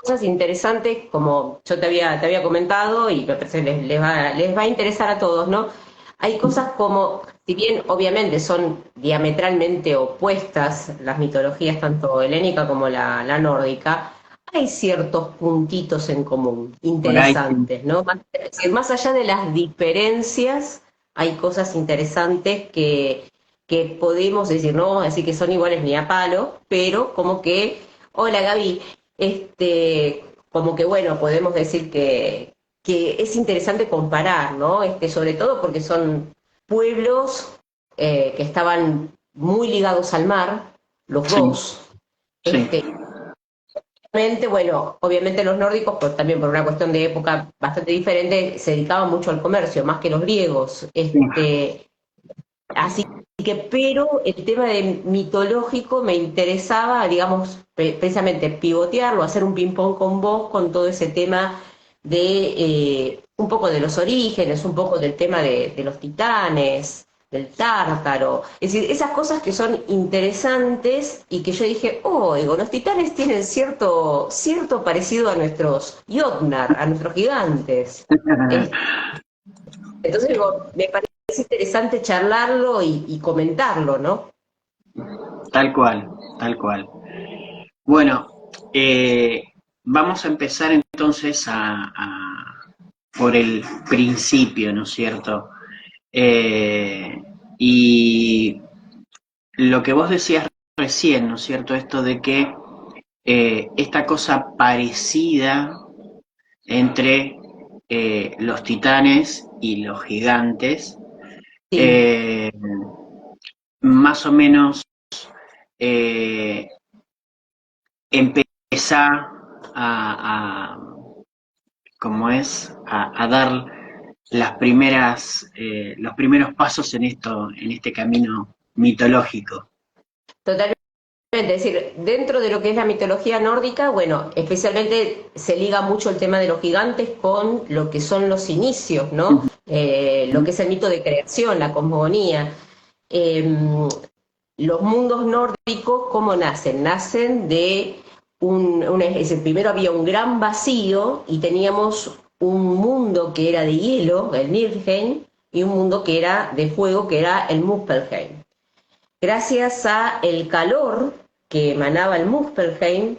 cosas interesantes, como yo te había comentado, y me parece que les va a interesar a todos, ¿no? Hay cosas como, si bien obviamente son diametralmente opuestas las mitologías, tanto helénica como la nórdica, hay ciertos puntitos en común, Por ahí sí. interesantes, ¿no? Es decir, más allá de las diferencias, hay cosas interesantes que podemos decir, no vamos a decir que son iguales ni a palo, pero como que, hola Gaby, como que bueno, podemos decir que es interesante comparar, ¿no? Sobre todo porque son pueblos que estaban muy ligados al mar, los Sí, dos. sí, Bueno, obviamente los nórdicos, pues también por una cuestión de época bastante diferente, se dedicaban mucho al comercio, más que los griegos. sí. Así que, pero el tema de mitológico me interesaba, digamos, precisamente pivotearlo, hacer un ping-pong con vos, con todo ese tema de un poco de los orígenes, un poco del tema de los titanes, del tártaro. Es decir, esas cosas que son interesantes y que yo dije, oh, digo, los titanes tienen cierto parecido a nuestros Jotnar, a nuestros gigantes. Entonces, digo, me parece interesante charlarlo y comentarlo, ¿no? Tal cual, tal cual. Bueno, vamos a empezar entonces por el principio, ¿no es cierto? Eh, y lo que vos decías recién, ¿no es cierto? Esto de que esta cosa parecida entre los titanes y los gigantes, Sí, eh, más o menos eh, empezá a, como es, a dar los primeros pasos en esto, en este camino mitológico. totalmente. Es decir, dentro de lo que es la mitología nórdica, bueno, especialmente se liga mucho el tema de los gigantes con lo que son los inicios, ¿no? Lo que es el mito de creación, la cosmogonía. Eh, los mundos nórdicos, ¿cómo nacen? Nacen de es decir, primero había un gran vacío y teníamos un mundo que era de hielo, el Niflheim, y un mundo que era de fuego, que era el Muspelheim. Gracias a el calor que emanaba el Muspelheim,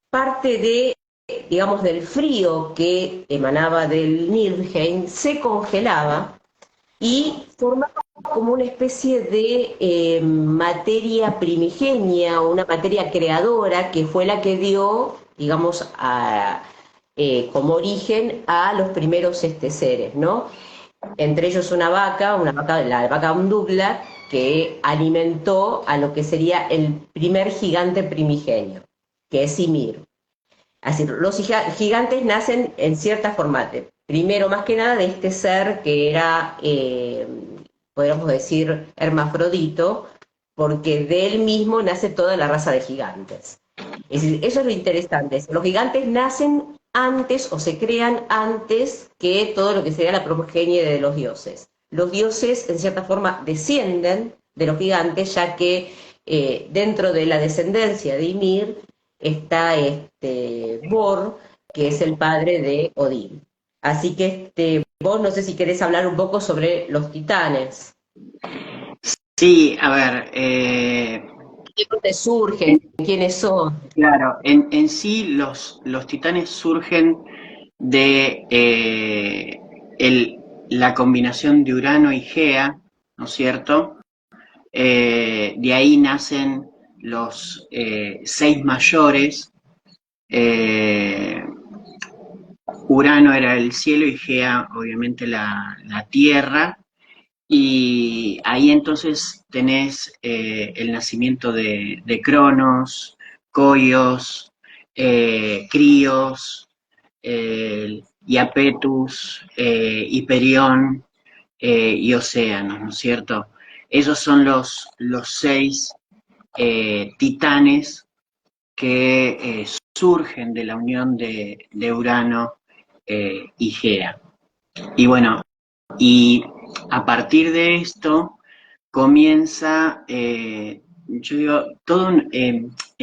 parte de, digamos, del frío que emanaba del Niflheim se congelaba y formaba como una especie de materia primigenia o una materia creadora que fue la que dio, digamos, como origen a los primeros seres, ¿no? Entre ellos la vaca Undugla, que alimentó a lo que sería el primer gigante primigenio, que es Ymir. Así, los gigantes nacen en cierta forma. Primero, más que nada, de este ser que era, podríamos decir, hermafrodito, porque de él mismo nace toda la raza de gigantes. Es decir, eso es lo interesante. Los gigantes nacen antes o se crean antes que todo lo que sería la progenie de los dioses. Los dioses, en cierta forma, descienden de los gigantes, ya que dentro de la descendencia de Ymir está Bor, que es el padre de Odín. Así que vos no sé si querés hablar un poco sobre los titanes. Sí, a ver, ¿De dónde surgen? en, ¿Quiénes son? claro, en sí los titanes surgen de la combinación de Urano y Gea, ¿no es cierto? De ahí nacen los seis mayores. eh, Urano era el cielo y Gea, obviamente, la tierra. Y ahí entonces tenés el nacimiento de Cronos, Coios, Críos, Iapetus, Hiperión y Océanos, ¿no es cierto? Esos son los seis titanes que surgen de la unión de Urano y Gea. Y bueno, y a partir de esto comienza, yo digo, todo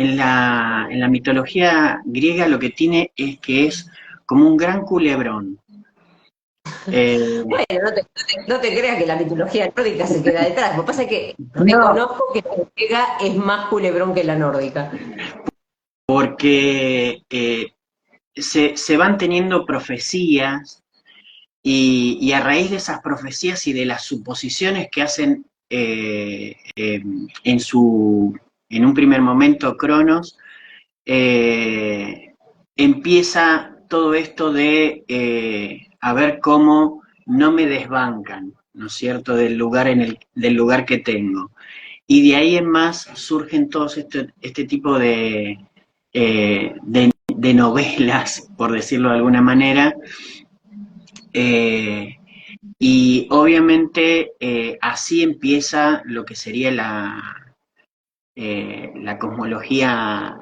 en la mitología griega lo que tiene es que es como un gran culebrón. Eh, Bueno, no te creas que la mitología nórdica se queda detrás. Lo que pasa es que no, reconozco que la griega es más culebrón que la nórdica. porque se van teniendo profecías y a raíz de esas profecías y de las suposiciones que hacen en un primer momento Cronos, empieza todo esto de a ver cómo no me desbancan, ¿no es cierto?, del lugar que tengo. Y de ahí en más surgen todos este tipo de novelas, por decirlo de alguna manera, eh, y obviamente así empieza lo que sería la cosmología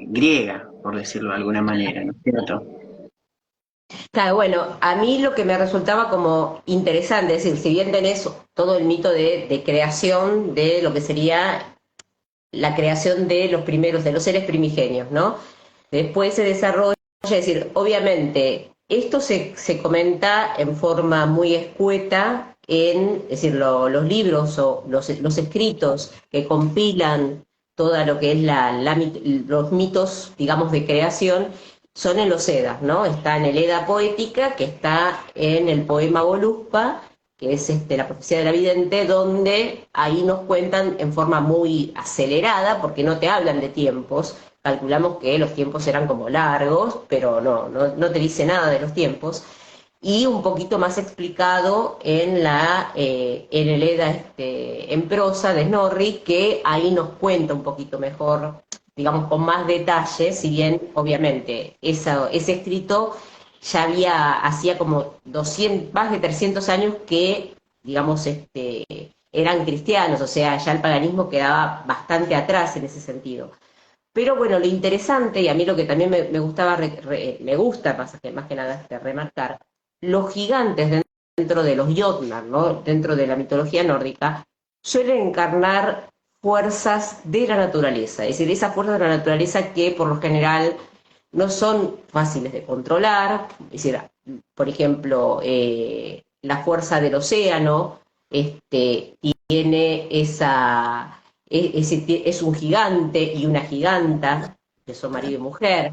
griega, por decirlo de alguna manera, ¿no es cierto? Claro, bueno, a mí lo que me resultaba como interesante, es decir, si bien tenés todo el mito de creación de lo que sería la creación de los primeros, de los seres primigenios, ¿no? Después se desarrolla, es decir, obviamente, esto se comenta en forma muy escueta es decir, los libros o los escritos que compilan toda lo que es los mitos, digamos, de creación, son en los Edas, ¿no? Está en el Eda poética, que está en el poema Voluspa, que es la profecía de la vidente, donde ahí nos cuentan en forma muy acelerada, porque no te hablan de tiempos, calculamos que los tiempos eran como largos, pero no te dice nada de los tiempos, y un poquito más explicado en el Eda en prosa de Snorri, que ahí nos cuenta un poquito mejor, digamos, con más detalle, si bien obviamente ese escrito ya hacía como 200, más de 300 años que, digamos, eran cristianos, o sea, ya el paganismo quedaba bastante atrás en ese sentido. Pero bueno, lo interesante, y a mí lo que también me gustaba, me gusta más que nada remarcar, los gigantes dentro de los Jotnar, ¿no? Dentro de la mitología nórdica, suelen encarnar fuerzas de la naturaleza, es decir, esas fuerzas de la naturaleza que por lo general no son fáciles de controlar, es decir, por ejemplo, la fuerza del océano tiene es un gigante y una giganta, que son marido y mujer,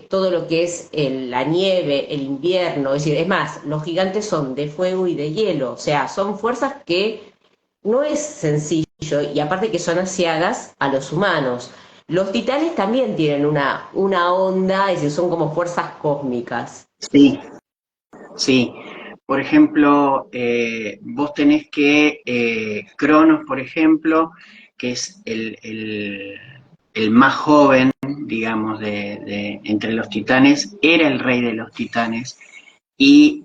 todo lo que es la nieve, el invierno, es decir, es más, los gigantes son de fuego y de hielo, o sea, son fuerzas que no es sencillo, y aparte que son asiagas a los humanos. Los titanes también tienen una onda, es decir, son como fuerzas cósmicas. Sí, sí. Por ejemplo, vos tenés que Cronos, por ejemplo, que es el más joven, digamos, entre los titanes, era el rey de los titanes y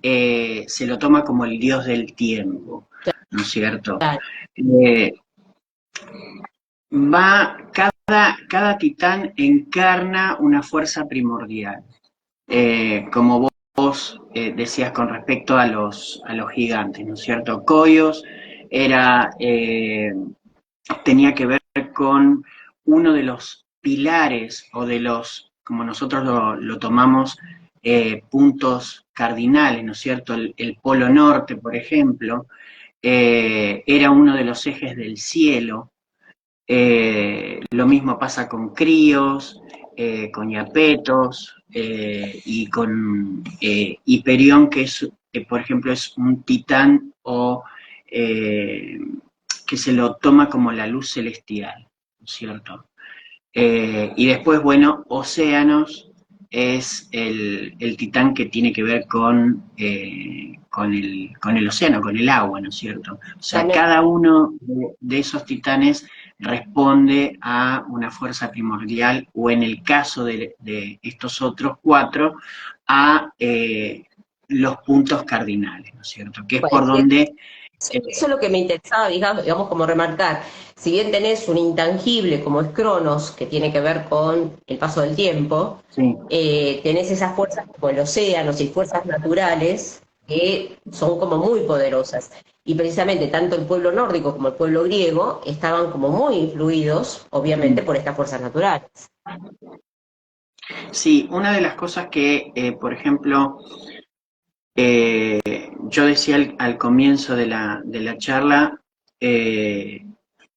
se lo toma como el dios del tiempo, ¿no es cierto? Claro, Eh, cada titán encarna una fuerza primordial. Como vos decías con respecto a los gigantes, ¿no es cierto? Koios era, tenía que ver con uno de los pilares o de los, como nosotros lo tomamos, puntos cardinales, ¿no es cierto? El Polo Norte, por ejemplo, era uno de los ejes del cielo. Lo mismo pasa con Críos, con Iapetos y con Hiperión, que es, por ejemplo, es un titán o que se lo toma como la luz celestial, ¿no es cierto? Y después, bueno, Océanos es el titán que tiene que ver con el océano, con el agua, ¿no es cierto? O sea, también. cada uno de esos titanes responde a una fuerza primordial, o en el caso de estos otros cuatro, a los puntos cardinales, ¿no es cierto? Que es Bueno, por donde... eso es lo que me interesaba, digamos, como remarcar. Si bien tenés un intangible como es Cronos, que tiene que ver con el paso del tiempo, sí, tenés esas fuerzas como el océano y fuerzas naturales, que son como muy poderosas. Y precisamente tanto el pueblo nórdico como el pueblo griego estaban como muy influidos, obviamente, por estas fuerzas naturales. Sí, una de las cosas que, por ejemplo, yo decía al comienzo de la charla,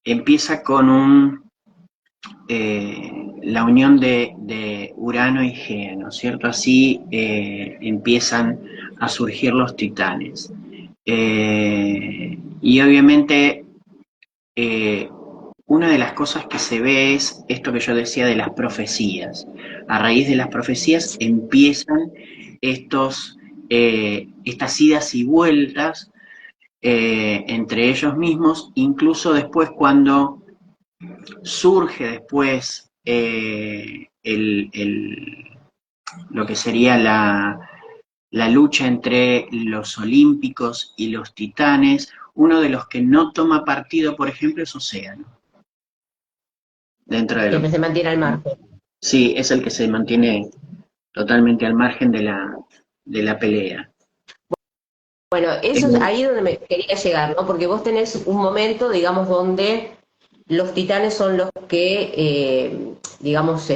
empieza con la unión de Urano y Gea, ¿no es cierto? Así empiezan a surgir los titanes. Y obviamente eh, una de las cosas que se ve es esto que yo decía de las profecías. A raíz de las profecías empiezan estas idas y vueltas entre ellos mismos, incluso después cuando surge después lo que sería la lucha entre los olímpicos y los titanes. Uno de los que no toma partido, por ejemplo, es Océano. Dentro de lo Siempre se mantiene al margen. Sí, es el que se mantiene totalmente al margen de la pelea. Bueno, eso es Eh, ahí donde me quería llegar, ¿no? Porque vos tenés un momento, digamos, donde los titanes son los que, digamos,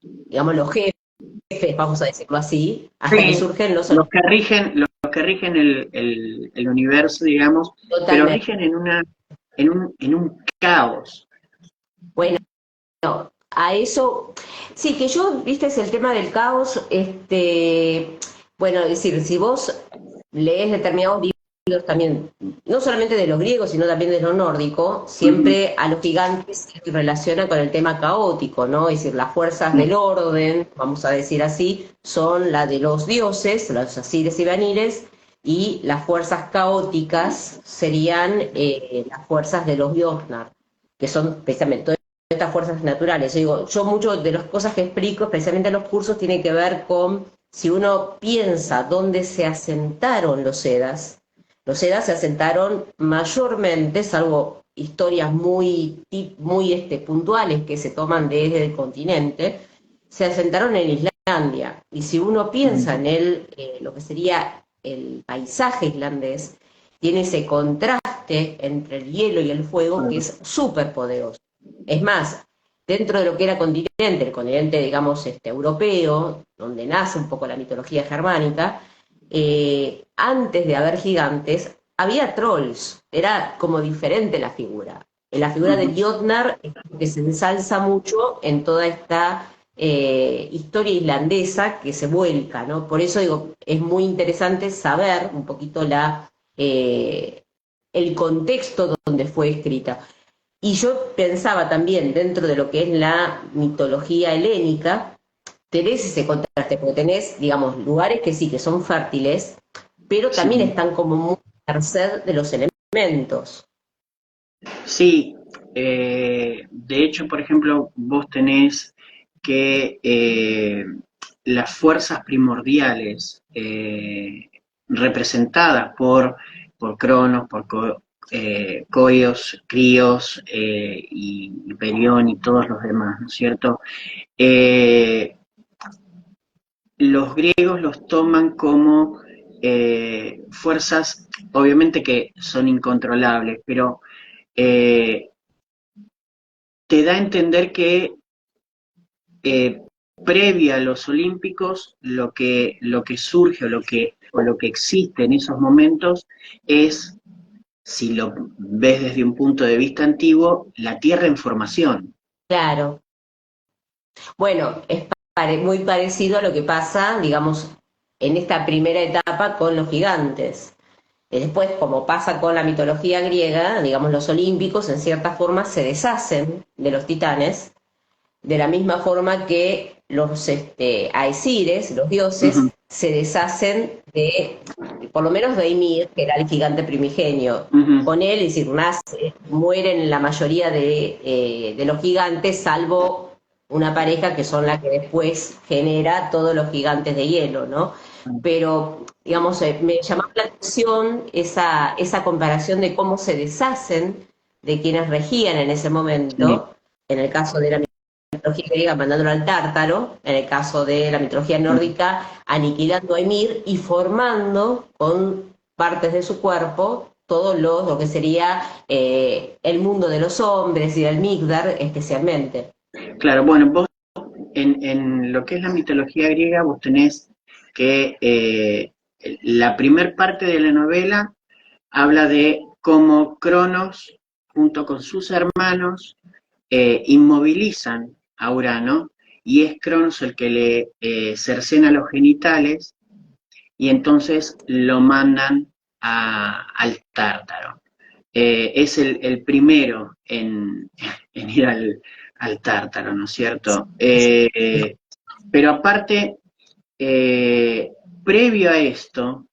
digamos, los jefes, vamos a decirlo así, hasta que sí, surgen los los que rigen el universo, digamos, pero totalmente. rigen en un caos. Bueno, a eso, sí, que yo, viste, es el tema del caos, bueno, es decir, si vos lees determinados libros también, no solamente de los griegos, sino también de lo nórdico, Ujú. siempre a los gigantes se relaciona con el tema caótico, ¿no? Es decir, las fuerzas del orden, vamos a decir así, son la de los dioses, los asires y vanires, y las fuerzas caóticas serían las fuerzas de los Jotnar, que son precisamente estas fuerzas naturales. Yo digo, yo mucho de las cosas que explico, especialmente en los cursos, tiene que ver con si uno piensa dónde se asentaron los Edas se asentaron mayormente, salvo historias muy puntuales que se toman desde el continente, se asentaron en Islandia. Y si uno piensa en lo que sería el paisaje islandés, tiene ese contraste entre el hielo y el fuego que es súper poderoso. Es más, dentro de lo que era continente, el continente, digamos, europeo, donde nace un poco la mitología germánica, antes de haber gigantes, había trolls, era como diferente la figura. La figura de Ujú. Jotnar es que se ensalza mucho en toda esta historia islandesa que se vuelca, ¿no? Por eso digo, es muy interesante saber un poquito el contexto donde fue escrita. Y yo pensaba también, dentro de lo que es la mitología helénica, tenés ese contraste, porque tenés, digamos, lugares que sí, que son fértiles, pero Sí, también están como muy a merced de los elementos. sí. De hecho, por ejemplo, vos tenés que las fuerzas primordiales representadas por Cronos, por Coios, Críos y Perión y todos los demás, ¿no es cierto? Eh, los griegos los toman como fuerzas, obviamente que son incontrolables, pero eh, te da a entender que eh, previa a los olímpicos lo que surge o lo que existe en esos momentos es, si lo ves desde un punto de vista antiguo, la Tierra en formación. Claro. Bueno, es muy parecido a lo que pasa, digamos, en esta primera etapa con los gigantes. Después, como pasa con la mitología griega, digamos, los olímpicos en cierta forma se deshacen de los titanes, de la misma forma que los Aesires, los dioses, Ujú, se deshacen por lo menos de Ymir, que era el gigante primigenio. ujú. Con él, es decir, mueren la mayoría de los gigantes, salvo una pareja que son la que después genera todos los gigantes de hielo, ¿no? Pero, digamos, me llamaba la atención esa comparación de cómo se deshacen de quienes regían en ese Sí. momento, en el caso de la mitología griega mandándolo al Tártaro, en el caso de la mitología nórdica aniquilando a Ymir y formando con partes de su cuerpo todo lo que sería el mundo de los hombres y del Migdar especialmente. Claro, bueno, vos en lo que es la mitología griega, vos tenés que la primer parte de la novela habla de cómo Cronos, junto con sus hermanos, inmovilizan a Urano, y es Cronos el que le cercena los genitales, y entonces lo mandan al Tártaro. Es el primero en ir al Tártaro, ¿no es cierto? Pero aparte, eh, previo a esto,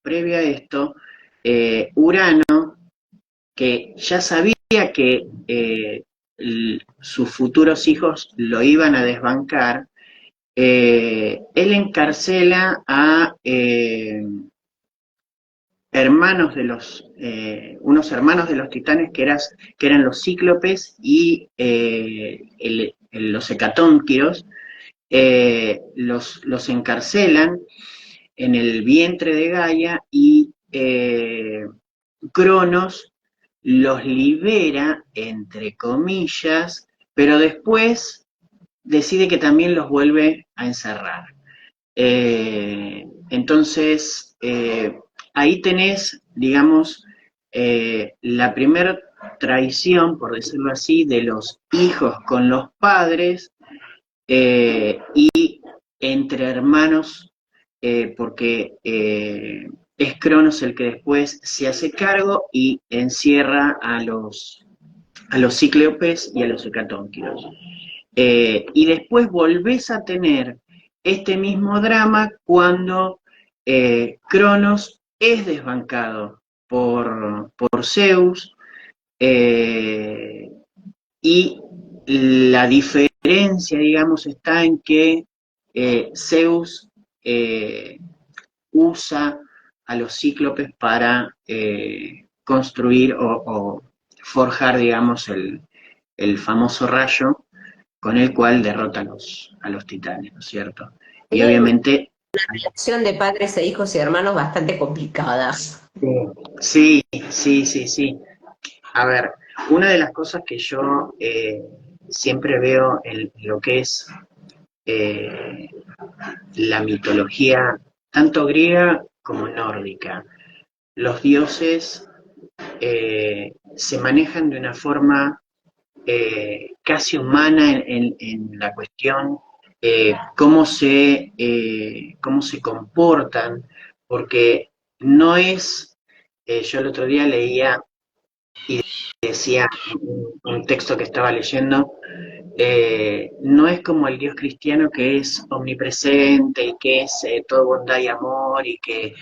Urano, que ya sabía que sus futuros hijos lo iban a desbancar, él encarcela a hermanos de unos hermanos de los titanes que eran los cíclopes y los hecatónquiros. Los encarcelan en el vientre de Gaia, y Cronos los libera, entre comillas, pero después decide que también los vuelve a encerrar. Entonces, ahí tenés, digamos, la primera traición, por decirlo así, de los hijos con los padres, y entre hermanos, porque es Cronos el que después se hace cargo y encierra a los cíclopes y a los hecatónquiros. Y después volvés a tener este mismo drama cuando Cronos es desbancado por Zeus, y la diferencia, digamos, está en que Zeus usa a los cíclopes para construir o forjar, digamos, el famoso rayo con el cual derrota a los titanes, ¿no es cierto? Y Tenían una obviamente... relación de padres e hijos y hermanos bastante complicada. Sí, sí, sí, sí. A ver, una de las cosas que yo siempre veo en lo que es eh, la mitología, tanto griega como nórdica, los dioses se manejan de una forma casi humana en la cuestión, cómo se comportan, porque no es, yo el otro día leía y decía un texto que estaba leyendo, no es como el Dios cristiano, que es omnipresente y que es todo bondad y amor, y que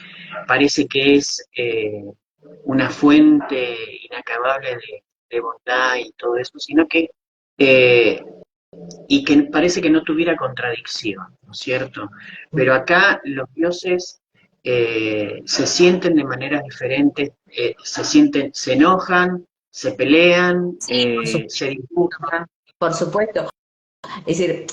parece que es una fuente inacabable de bondad y todo eso, sino que eh, y que parece que no tuviera contradicción, ¿no es cierto? Pero acá los dioses se sienten de maneras diferentes, se enojan, se pelean, Sí, se disputan. por supuesto. Es decir,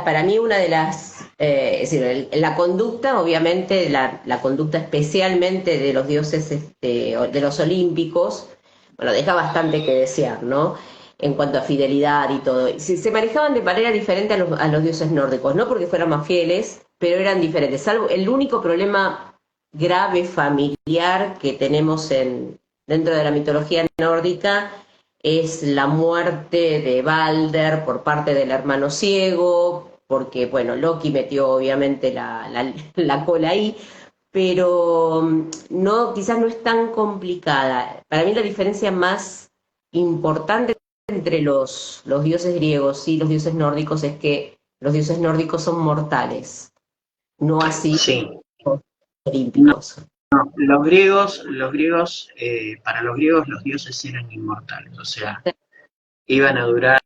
para mí una de las, es decir, la conducta, obviamente, la conducta especialmente de los dioses, de los olímpicos, bueno, deja bastante que desear, ¿no? En cuanto a fidelidad y todo. Se manejaban de manera diferente a los dioses nórdicos, no porque fueran más fieles, pero eran diferentes. Salvo el único problema grave familiar que tenemos dentro de la mitología nórdica es la muerte de Balder por parte del hermano ciego, porque, bueno, Loki metió obviamente la cola ahí, pero no, quizás no es tan complicada. Para mí la diferencia más importante entre los dioses griegos y los dioses nórdicos es que los dioses nórdicos son mortales, no así Sí, los no, olímpicos. los griegos, para los griegos los dioses eran inmortales, o sea, iban a durar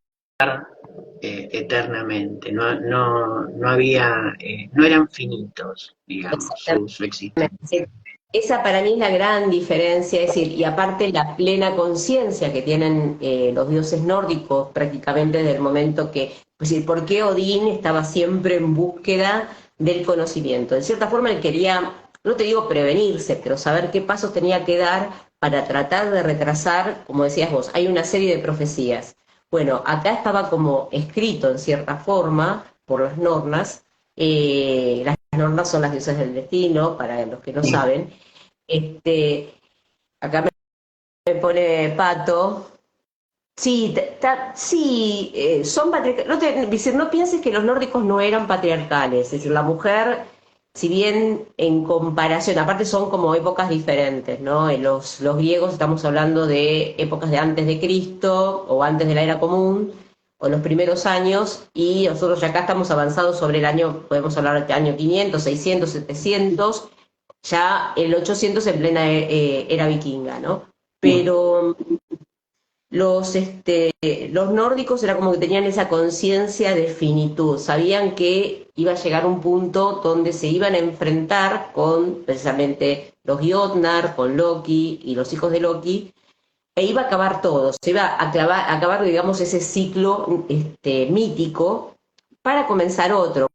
eternamente, no había, no eran finitos, digamos, su Exactamente. existencia. esa para mí es la gran diferencia, es decir, y aparte la plena conciencia que tienen los dioses nórdicos prácticamente desde el momento que, es decir, ¿por qué Odín estaba siempre en búsqueda del conocimiento? De cierta forma él quería, no te digo prevenirse, pero saber qué pasos tenía que dar para tratar de retrasar, como decías vos, hay una serie de profecías. Bueno, acá estaba como escrito en cierta forma por las nornas, las nornas son las diosas del destino, para los que no saben, este, acá me pone Pato. Sí, sí, son patriarcales. No pienses que los nórdicos no eran patriarcales. Es decir, la mujer, si bien en comparación, aparte son como épocas diferentes, ¿no? Los griegos estamos hablando de épocas de antes de Cristo o antes de la era común o los primeros años, y nosotros ya acá estamos avanzados sobre el año, podemos hablar de año 500, 600, 700, ya el 800 en plena era vikinga, ¿no? Pero los nórdicos era como que tenían esa conciencia de finitud, sabían que iba a llegar un punto donde se iban a enfrentar con precisamente los Jotnar, con Loki y los hijos de Loki, e iba a acabar todo, se iba a acabar, digamos, ese ciclo mítico para comenzar otro.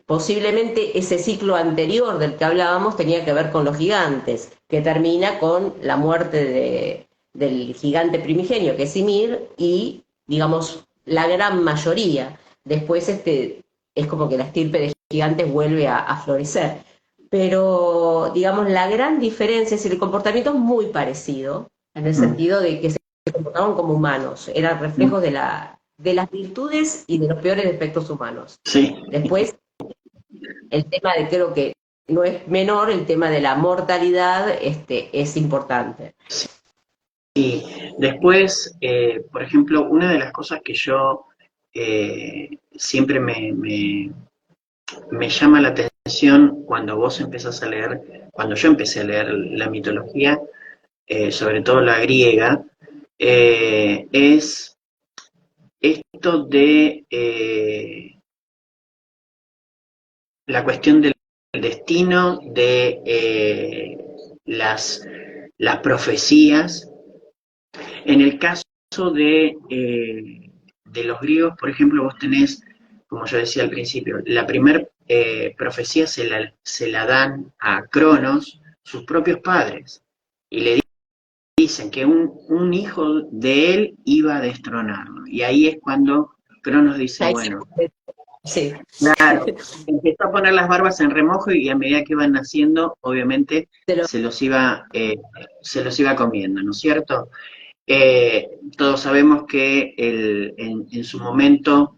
Posiblemente ese ciclo anterior del que hablábamos tenía que ver con los gigantes, que termina con la muerte del gigante primigenio, que es Ymir, y, digamos, la gran mayoría. Después es como que la estirpe de gigantes vuelve a florecer. Pero, digamos, la gran diferencia es el comportamiento es muy parecido, en el Mm, sentido de que se comportaban como humanos, eran mm. reflejos de las virtudes y de los peores defectos humanos. Sí, Después, el tema de, creo que no es menor, el tema de la mortalidad es importante. y después, por ejemplo, una de las cosas que yo siempre me llama la atención cuando vos empezás a leer, cuando yo empecé a leer la mitología, sobre todo la griega, es esto de la cuestión del destino, de las profecías. En el caso de los griegos, por ejemplo, vos tenés, como yo decía al principio, la primera profecía se la dan a Cronos, sus propios padres, y le dicen que un hijo de él iba a destronarlo. Y ahí es cuando Cronos dice, Ahí sí, bueno, sí, claro, empezó a poner las barbas en remojo y a medida que iban naciendo, obviamente te lo- se los iba comiendo, ¿no es cierto? Todos sabemos que en su momento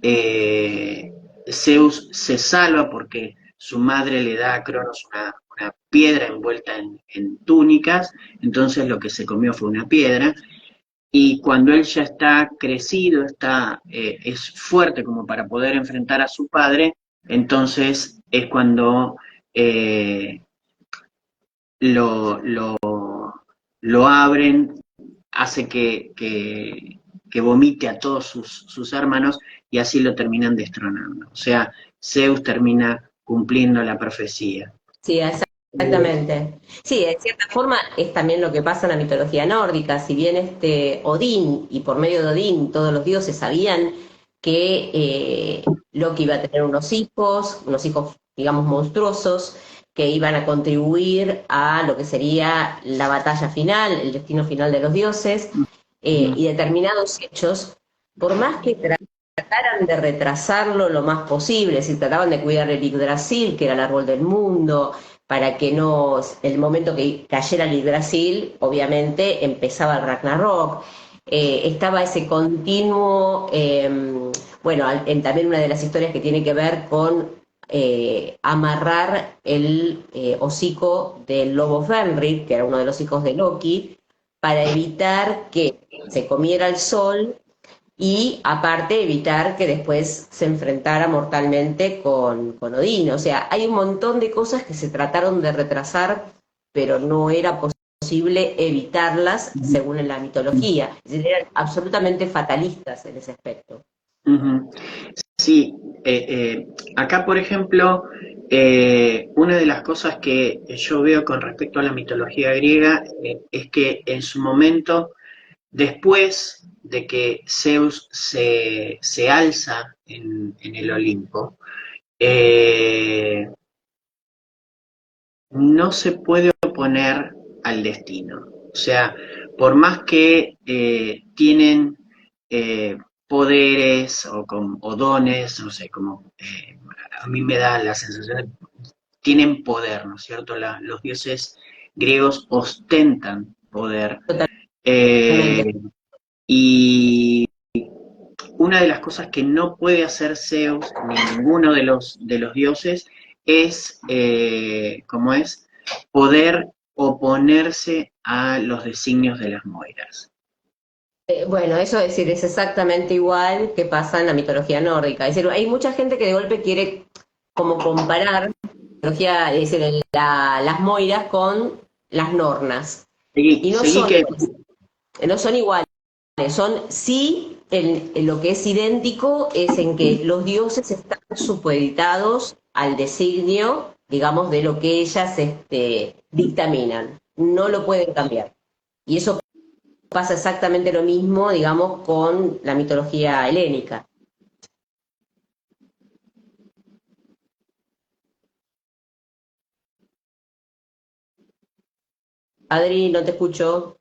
eh, Zeus se salva porque su madre le da a Cronos una piedra envuelta en túnicas, entonces lo que se comió fue una piedra, y cuando él ya está crecido, es fuerte como para poder enfrentar a su padre, entonces es cuando eh, lo, lo, lo abren, hace que vomite a todos sus hermanos y así lo terminan destronando. O sea, Zeus termina cumpliendo la profecía. sí, exactamente. Sí, de cierta forma es también lo que pasa en la mitología nórdica. Si bien Odín, y por medio de Odín todos los dioses sabían que Loki iba a tener unos hijos, digamos, monstruosos, que iban a contribuir a lo que sería la batalla final, el destino final de los dioses, y determinados hechos, por más que trataran de retrasarlo lo más posible, si trataban de cuidar el Yggdrasil, que era el árbol del mundo, para que no, el momento que cayera el Yggdrasil, obviamente empezaba el Ragnarok, estaba ese continuo, bueno, también una de las historias que tiene que ver con amarrar el hocico del lobo Fenrir, que era uno de los hijos de Loki, para evitar que se comiera el sol y aparte evitar que después se enfrentara mortalmente con Odín. O sea, hay un montón de cosas que se trataron de retrasar, pero no era posible evitarlas según en la mitología. Es decir, eran absolutamente fatalistas en ese aspecto. Uh -huh. Sí, acá por ejemplo, Una de las cosas que yo veo con respecto a la mitología griega es que en su momento, después de que Zeus se alza en el Olimpo, eh, no se puede oponer al destino. O sea, por más que tienen poderes o dones, no sé, como a mí me da la sensación de tienen poder, ¿no es cierto? Los dioses griegos ostentan poder. Eh, Totalmente. y una de las cosas que no puede hacer Zeus ni ninguno de los dioses es, como es, poder oponerse a los designios de las Moiras. Bueno, eso es decir, es exactamente igual que pasa en la mitología nórdica. Es decir, hay mucha gente que de golpe quiere como comparar mitología, es decir, las moiras con las nornas. Seguí, Y no seguí son que... iguales, no son iguales, son sí, en lo que es idéntico es en que los dioses están supeditados al designio, digamos, de lo que ellas dictaminan. No lo pueden cambiar. Y eso pasa exactamente lo mismo, digamos, con la mitología helénica. Adri, no te escucho.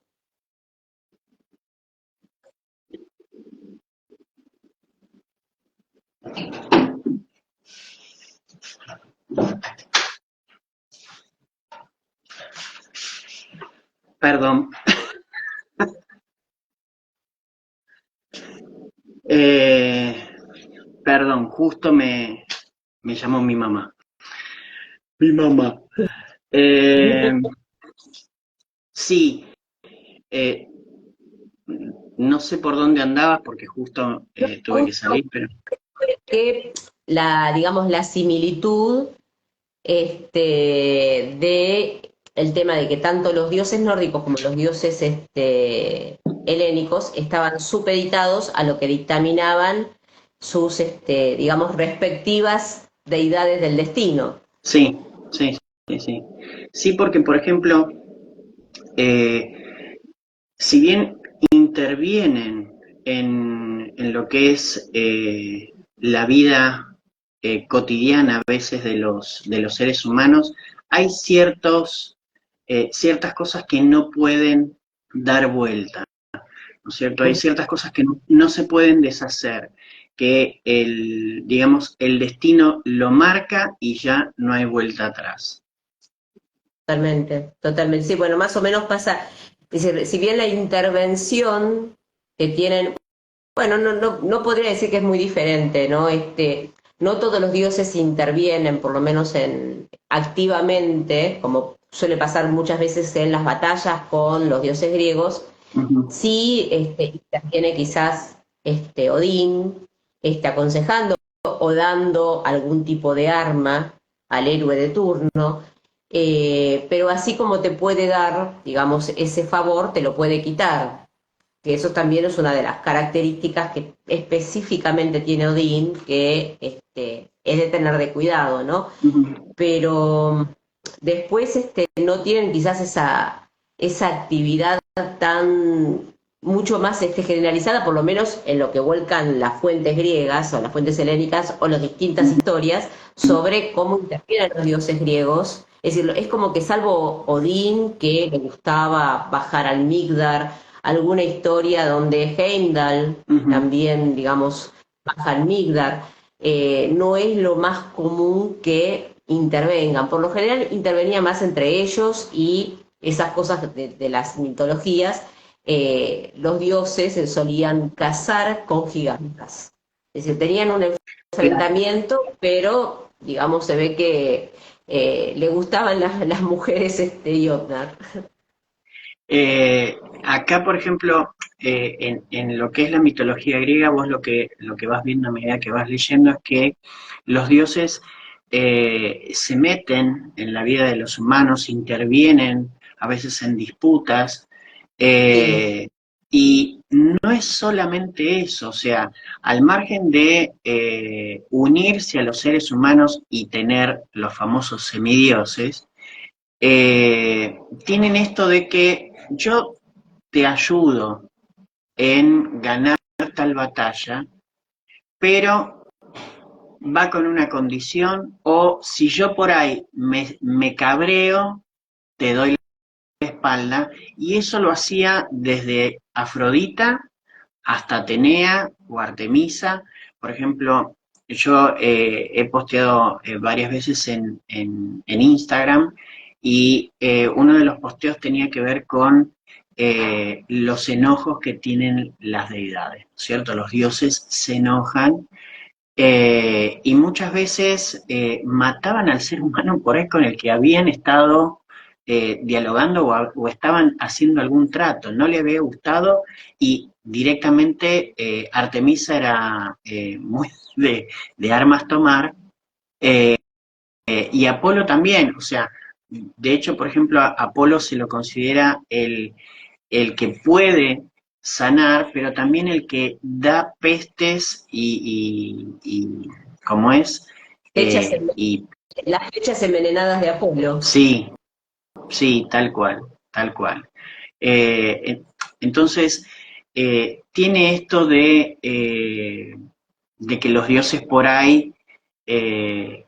Perdón. Eh, perdón, justo me llamó mi mamá. Mi mamá. Eh, sí, eh, no sé por dónde andabas porque justo tuve que Justo salir, pero que digamos, la similitud de el tema de que tanto los dioses nórdicos como los dioses helénicos estaban supeditados a lo que dictaminaban sus, digamos, respectivas deidades del destino. sí, sí, sí, sí. Sí, porque por ejemplo, eh, si bien intervienen en lo que es la vida cotidiana a veces de los seres humanos, hay ciertas cosas que no pueden dar vuelta, ¿no es cierto? Hay ciertas cosas que no se pueden deshacer, que digamos, el destino lo marca y ya no hay vuelta atrás. Totalmente, totalmente. Sí, bueno, más o menos pasa, es decir, si bien la intervención que tienen, bueno, no podría decir que es muy diferente, ¿no? No todos los dioses intervienen, por lo menos activamente, como suele pasar muchas veces en las batallas con los dioses griegos. Ujú. Sí, interviene quizás Odín, aconsejando o dando algún tipo de arma al héroe de turno, pero así como te puede dar, digamos, ese favor, te lo puede quitar, que eso también es una de las características que específicamente tiene Odín, que es de tener de cuidado, ¿no? Ujú. Pero después no tienen quizás esa actividad tan mucho más generalizada, por lo menos en lo que vuelcan las fuentes griegas o las fuentes helénicas o las distintas historias sobre cómo intervienen los dioses griegos. Es decir, es como que salvo Odín, que le gustaba bajar al Migdar, alguna historia donde Heimdall Ujú. también, digamos, baja al Migdar, no es lo más común que intervengan. Por lo general intervenía más entre ellos y esas cosas de las mitologías, los dioses se solían casar con gigantas. Es decir, tenían un Claro. enfrentamiento, pero digamos se ve que le gustaban las mujeres Jotnar. Acá, por ejemplo, en lo que es la mitología griega, vos lo que vas viendo a medida que vas leyendo es que los dioses se meten en la vida de los humanos, intervienen a veces en disputas, Sí, eh, y no es solamente eso, o sea, al margen de unirse a los seres humanos y tener los famosos semidioses, tienen esto de que yo te ayudo en ganar tal batalla, pero va con una condición, o si yo por ahí me cabreo, te doy la espalda, y eso lo hacía desde Afrodita hasta Atenea o Artemisa. Por ejemplo, yo he posteado varias veces en Instagram, y uno de los posteos tenía que ver con los enojos que tienen las deidades, ¿cierto? Los dioses se enojan, y muchas veces mataban al ser humano por ahí con el que habían estado dialogando, o estaban haciendo algún trato, no le había gustado, y directamente Artemisa era muy de armas tomar, eh, y Apolo también, o sea, de hecho, por ejemplo, a Apolo se lo considera el que puede sanar, pero también el que da pestes y ¿cómo es? Fechas, Y las fechas envenenadas de Apolo. sí, sí, tal cual, tal cual. Entonces, tiene esto de que los dioses por ahí, eh,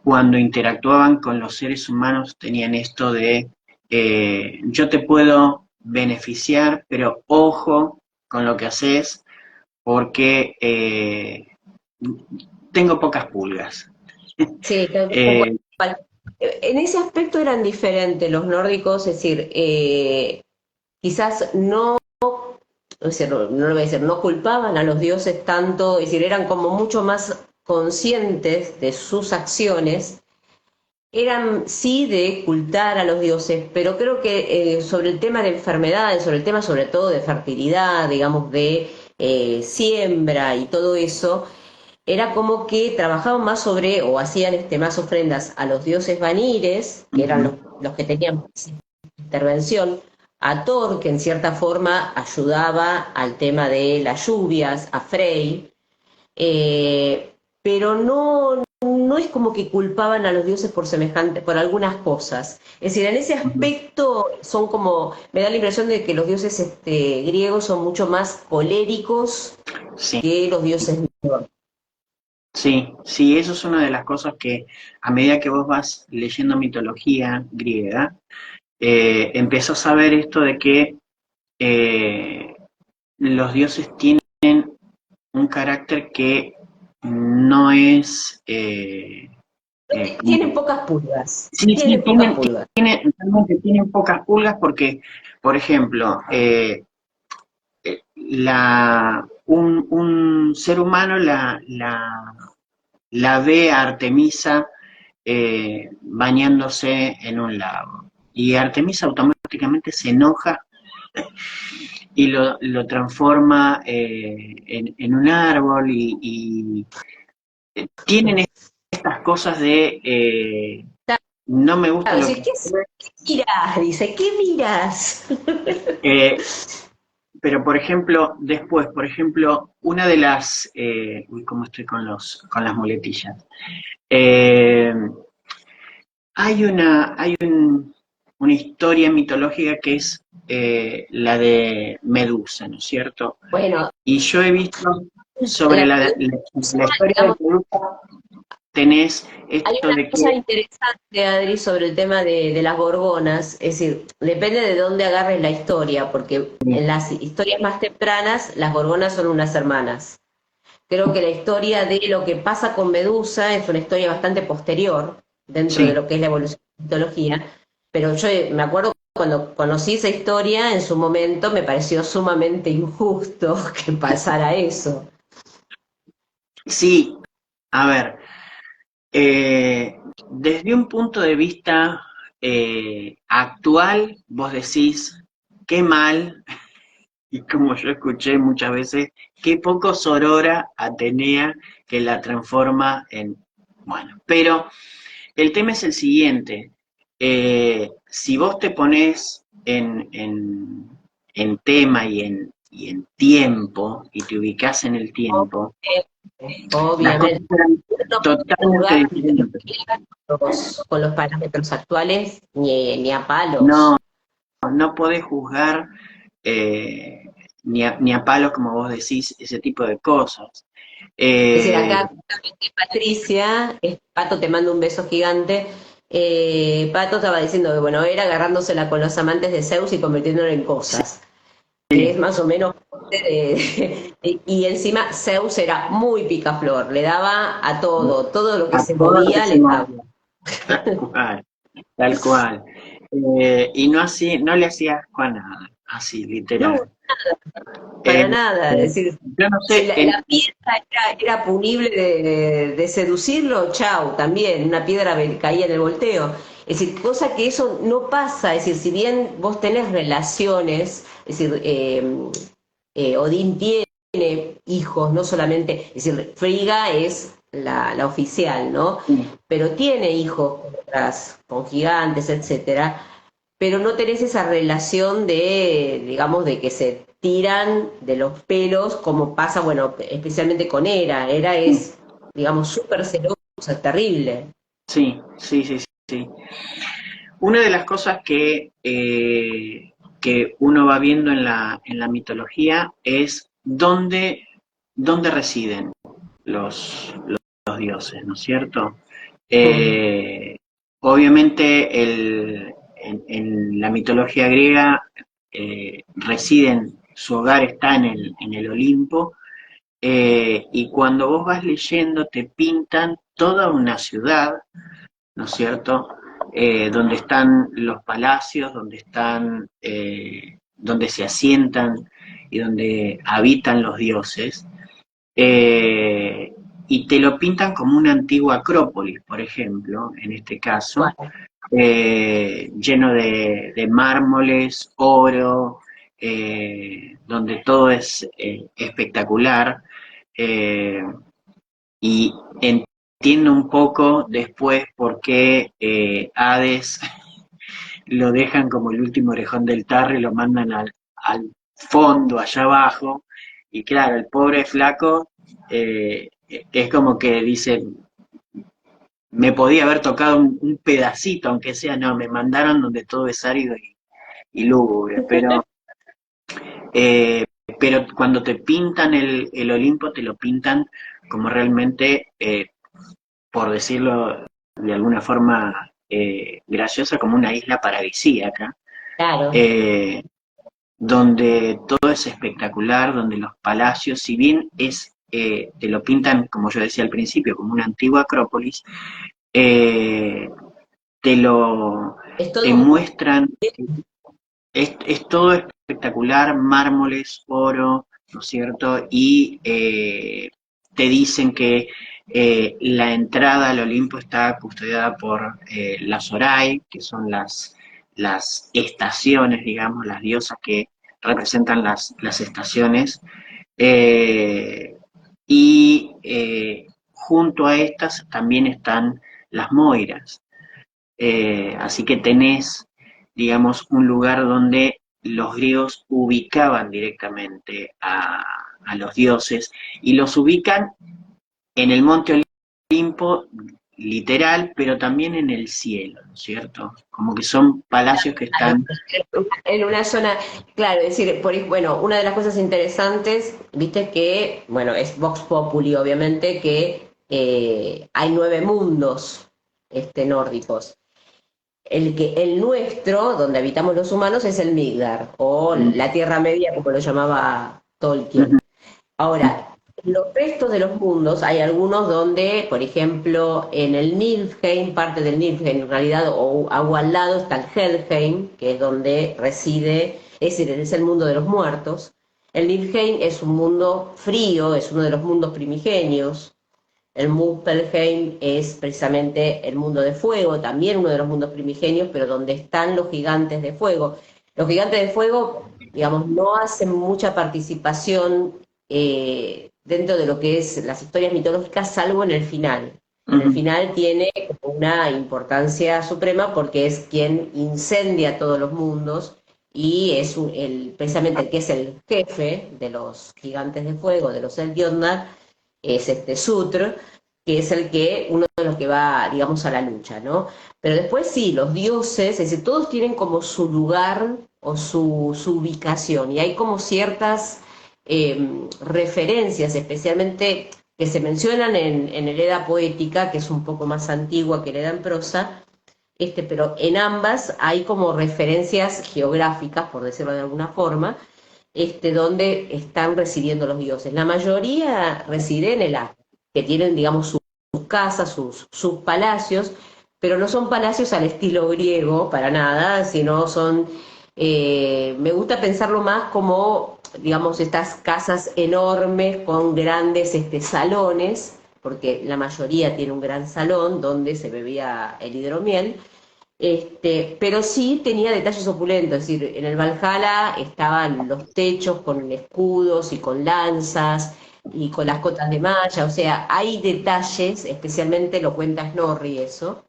cuando interactuaban con los seres humanos, tenían esto de yo te puedo beneficiar, pero ojo con lo que haces, porque tengo pocas pulgas. Sí, tal Eh, cual. En ese aspecto eran diferentes los nórdicos, es decir, quizás no, es decir, no lo voy a decir, no culpaban a los dioses tanto, es decir, eran como mucho más conscientes de sus acciones, eran sí de cultar a los dioses, pero creo que sobre el tema de enfermedades, sobre el tema sobre todo de fertilidad, digamos, de siembra y todo eso, era como que trabajaban más sobre, o hacían más ofrendas a los dioses vanires, que eran ujú, los que tenían más intervención, a Thor, que en cierta forma ayudaba al tema de las lluvias, a Frey, pero no es como que culpaban a los dioses por semejante, por algunas cosas. Es decir, en ese ujú. aspecto son como, me da la impresión de que los dioses griegos son mucho más coléricos Sí, que los dioses nórdicos. sí, sí, eso es una de las cosas que a medida que vos vas leyendo mitología griega, empezás a ver esto de que eh, los dioses tienen un carácter que no es... Tienen pocas pulgas, sí, sí, tienen pocas pulgas. realmente tienen pocas pulgas porque, por ejemplo, un ser humano la ve a Artemisa bañándose en un lago. Y Artemisa automáticamente se enoja y lo transforma en un árbol, y tienen estas cosas de no me gusta Claro, lo decir, que... ¿qué miras? Dice, ¿qué miras? Eh, pero por ejemplo, después, por ejemplo, una de las... uy, cómo estoy con las muletillas. Eh, una historia mitológica que es la de Medusa, ¿no es cierto? Bueno, Y yo he visto sobre la la historia de digamos, Medusa, tenés hay esto una de que... cosa interesante, Adri, sobre el tema de las gorgonas, es decir, depende de dónde agarres la historia, porque en las historias más tempranas las gorgonas son unas hermanas. Creo que la historia de lo que pasa con Medusa es una historia bastante posterior dentro de Sí, lo que es la evolución de la mitología, pero yo me acuerdo cuando conocí esa historia, en su momento me pareció sumamente injusto que pasara eso. sí, a ver, desde un punto de vista actual, vos decís, qué mal, y como yo escuché muchas veces, qué poco sorora Atenea que la transforma en... Bueno, pero el tema es el siguiente, si vos te pones en tema y y en tiempo, y te ubicás en el tiempo, las cosas Obviamente. eran Uno no puede totalmente jugar diferentes. con los parámetros actuales ni a palos. No, no podés juzgar ni a palos, como vos decís, ese tipo de cosas. Es decir, Eh, acá justamente Patricia, Pato te mando un beso gigante. Pato estaba diciendo que bueno, era agarrándosela con los amantes de Zeus y convirtiéndolo en cosas, que es sí, más o menos y encima Zeus era muy picaflor, le daba a todo lo que a se todo lo que movía se le daba. movía, tal cual, tal cual. Y no, así, no le hacía asco a nada, así, No, literal. Eh, para nada, es decir, yo no si sé, la piedra era punible de seducirlo, chau, también, una piedra caía en el volteo. Es decir, cosa que eso no pasa, es decir, si bien vos tenés relaciones, es decir, Odín tiene hijos, no solamente, es decir, Frigga es la oficial, ¿no? Pero tiene hijos con gigantes, etcétera, pero no tenés esa relación de, digamos, de que se tiran de los pelos, como pasa, bueno, especialmente con Hera. Hera es, digamos, súper celosa, terrible. sí, sí, sí, sí. Una de las cosas que uno va viendo en la mitología es dónde residen los dioses, ¿no es cierto? Mm. Eh, obviamente en la mitología griega residen, su hogar está en el Olimpo, y cuando vos vas leyendo te pintan toda una ciudad, ¿no es cierto? Donde están los palacios, donde se asientan y donde habitan los dioses, eh, y te lo pintan como una antigua acrópolis, por ejemplo, en este caso, Bueno, lleno de mármoles, oro, donde todo es espectacular. eh, y entiendo un poco después por qué Hades lo dejan como el último orejón del tarro y lo mandan al fondo, allá abajo. Y claro, el pobre flaco es como que dice, me podía haber tocado un pedacito, aunque sea, no, me mandaron donde todo es árido y lúgubre. Eh, pero cuando te pintan el Olimpo, te lo pintan como realmente por decirlo de alguna forma graciosa, como una isla paradisíaca, claro. eh, donde todo es espectacular, donde los palacios, si bien te lo pintan, como yo decía al principio, como una antigua acrópolis, eh, te lo Es te todo un... muestran, es todo espectacular, mármoles, oro, ¿no es cierto? Y te dicen que la entrada al Olimpo está custodiada por las Orai, que son las estaciones, digamos, las diosas que representan las estaciones, eh, y junto a estas también están las Moiras. Así que tenés, digamos, un lugar donde los griegos ubicaban directamente a los dioses y los ubican en el monte Olimpo, literal, pero también en el cielo, ¿no es cierto? Como que son palacios que están... En una zona, claro, es decir, bueno, una de las cosas interesantes, viste que, bueno, es Vox Populi, obviamente, que hay 9 mundos nórdicos. El nuestro, donde habitamos los humanos, es el Midgard, o la Tierra Media, como lo llamaba Tolkien. Ahora, los restos de los mundos, hay algunos donde, por ejemplo, en el Niflheim, parte del Niflheim en realidad, o al lado está el Helheim, que es donde reside, es decir, es el mundo de los muertos. El Niflheim es un mundo frío, es uno de los mundos primigenios. El Muspelheim es precisamente el mundo de fuego, también uno de los mundos primigenios, pero donde están los gigantes de fuego. Los gigantes de fuego, digamos, no hacen mucha participación dentro de lo que es las historias mitológicas, salvo en el final. En el final tiene una importancia suprema porque es quien incendia todos los mundos y es precisamente el que es el jefe de los gigantes de fuego, de los Eldiondar, es Sutr, que es uno de los que va, digamos, a la lucha, ¿no? Pero después sí, los dioses, es decir, todos tienen como su lugar o su ubicación, y hay como ciertas referencias, especialmente que se mencionan en el Edda poética, que es un poco más antigua que el Edda en prosa, pero en ambas hay como referencias geográficas, por decirlo de alguna forma, donde están residiendo los dioses. La mayoría reside en el Hades, que tienen, digamos, sus casas, sus palacios, pero no son palacios al estilo griego, para nada, sino son, me gusta pensarlo más como, digamos, estas casas enormes con grandes salones, porque la mayoría tiene un gran salón donde se bebía el hidromiel, pero sí tenía detalles opulentos, es decir, en el Valhalla estaban los techos con escudos y con lanzas y con las cotas de malla, o sea, hay detalles, especialmente lo cuenta Snorri eso,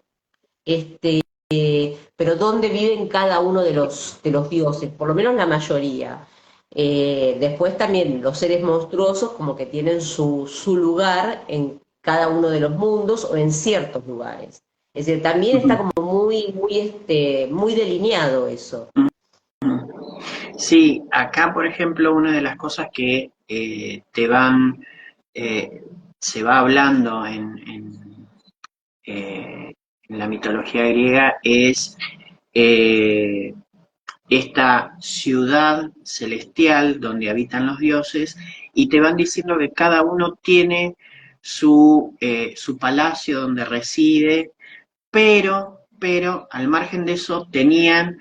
pero dónde viven cada uno de los dioses, por lo menos la mayoría. Después también los seres monstruosos como que tienen su lugar en cada uno de los mundos o en ciertos lugares. Es decir, también está como muy delineado eso. Sí, acá, por ejemplo, una de las cosas que eh, se va hablando en la mitología griega es eh, esta ciudad celestial donde habitan los dioses y te van diciendo que cada uno tiene su palacio donde reside, pero al margen de eso tenían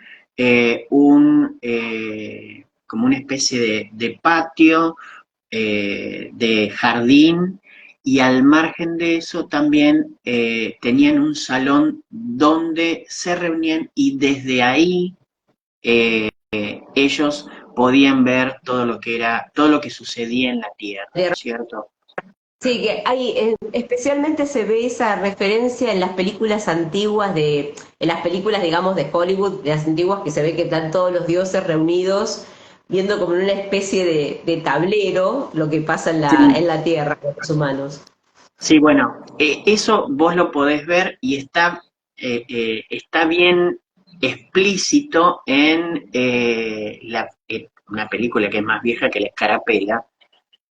como una especie de patio, de jardín, y al margen de eso también tenían un salón donde se reunían y desde ahí ellos podían ver todo lo que sucedía en la Tierra, ¿no es cierto? Sí, que especialmente se ve esa referencia en las películas antiguas en las películas, digamos, de Hollywood, de las antiguas, que se ve que están todos los dioses reunidos, viendo como en una especie de tablero lo que pasa en Sí, la Tierra con los humanos. sí, bueno, eso vos lo podés ver y está bien explícito en una película que es más vieja que La Escarapela,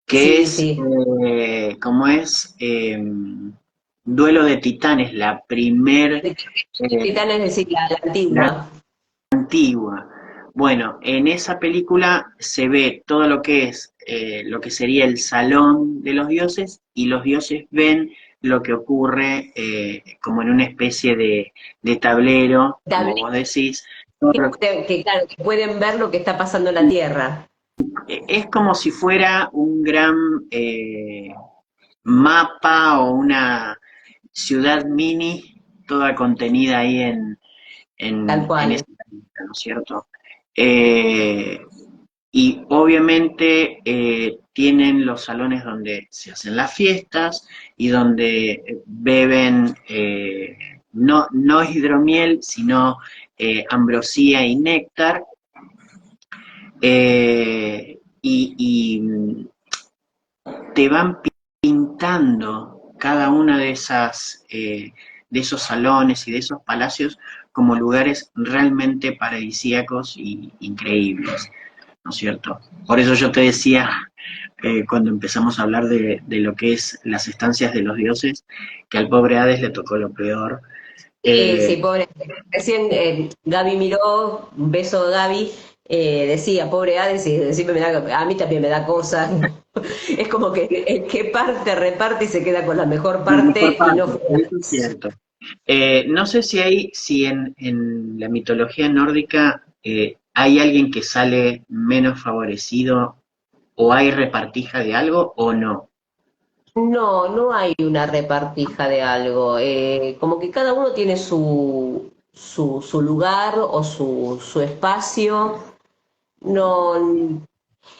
que Sí, es, sí. ¿cómo es? Duelo de Titanes, eh, Titán es decir, la la antigua. antigua. Bueno, en esa película se ve todo lo que es lo que sería el salón de los dioses y los dioses ven lo que ocurre como en una especie de tablero, como vos decís. Claro, que pueden ver lo que está pasando en la Tierra. Es como si fuera un gran mapa o una ciudad mini, toda contenida ahí Tal en cual. esa película, ¿no es cierto? Eh, Y obviamente tienen los salones donde se hacen las fiestas y donde beben no hidromiel, sino ambrosía y néctar. Y te van pintando cada una de esos salones y de esos palacios como lugares realmente paradisíacos y increíbles, ¿no es cierto? Por eso yo te decía, cuando empezamos a hablar de lo que es las estancias de los dioses, que al pobre Hades le tocó lo peor. Sí, Eh, sí, pobre. Recién Gaby miró, un beso a Gaby, decía, pobre Hades, y siempre a mí también me da cosas. Es como que el que parte, reparte y se queda con la mejor la mejor parte y no parte, fue eso es Hades. cierto. No sé si en la mitología nórdica hay alguien que sale menos favorecido o hay repartija de algo o no. No, no hay una repartija de algo. Como que cada uno tiene su lugar o su espacio. No,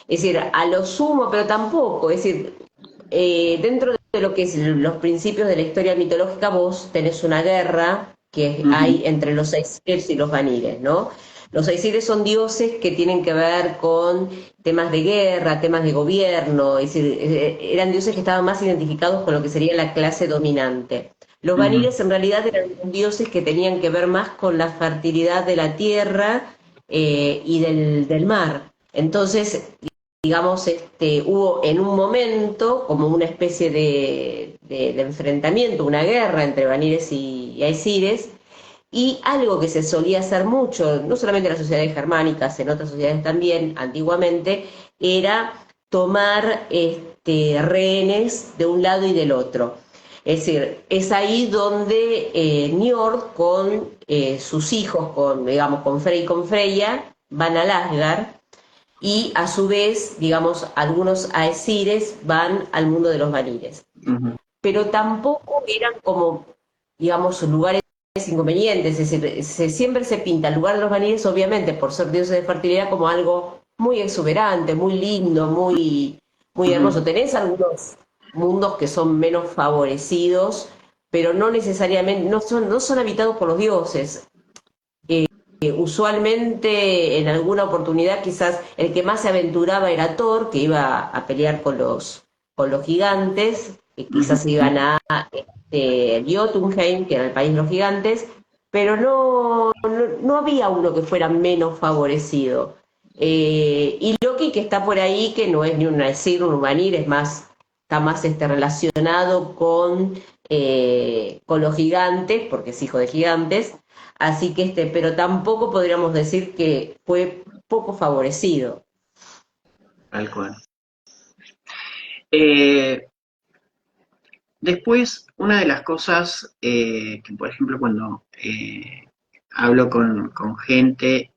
es decir, a lo sumo, pero tampoco. Es decir, dentro de lo que es los principios de la historia mitológica, vos tenés una guerra que Ujú, hay entre los Aesir y los Vanires, ¿no? Los Aesires son dioses que tienen que ver con temas de guerra, temas de gobierno, es decir, eran dioses que estaban más identificados con lo que sería la clase dominante. Los Ujú, Vanires en realidad eran dioses que tenían que ver más con la fertilidad de la tierra y del mar. Entonces, digamos, hubo en un momento como una especie de enfrentamiento, una guerra entre Vanires y Aesires, y algo que se solía hacer mucho, no solamente en las sociedades germánicas, en otras sociedades también, antiguamente, era tomar rehenes de un lado y del otro. Es decir, es ahí donde Njord con sus hijos, digamos, con Frey y con Freya, van al Asgard y a su vez, digamos, algunos Aesires van al mundo de los Vanires. ujú. Pero tampoco eran como, digamos, lugares inconvenientes, es decir, siempre se pinta el lugar de los Vanires, obviamente, por ser dioses de fertilidad, como algo muy exuberante, muy lindo, muy hermoso. Ujú. Tenés algunos mundos que son menos favorecidos, pero no necesariamente, no son habitados por los dioses. Usualmente en alguna oportunidad quizás el que más se aventuraba era Thor, que iba a pelear con los gigantes, que quizás Ujú. iban a Jotunheim, que era el país de los gigantes, pero no había uno que fuera menos favorecido. Y Loki, que está por ahí, que no es ni un Aesir, ni un Vanir, está más relacionado con los gigantes, porque es hijo de gigantes. Así que pero tampoco podríamos decir que fue poco favorecido. Tal cual. Eh, Después, una de las cosas que, por ejemplo, cuando hablo con gente,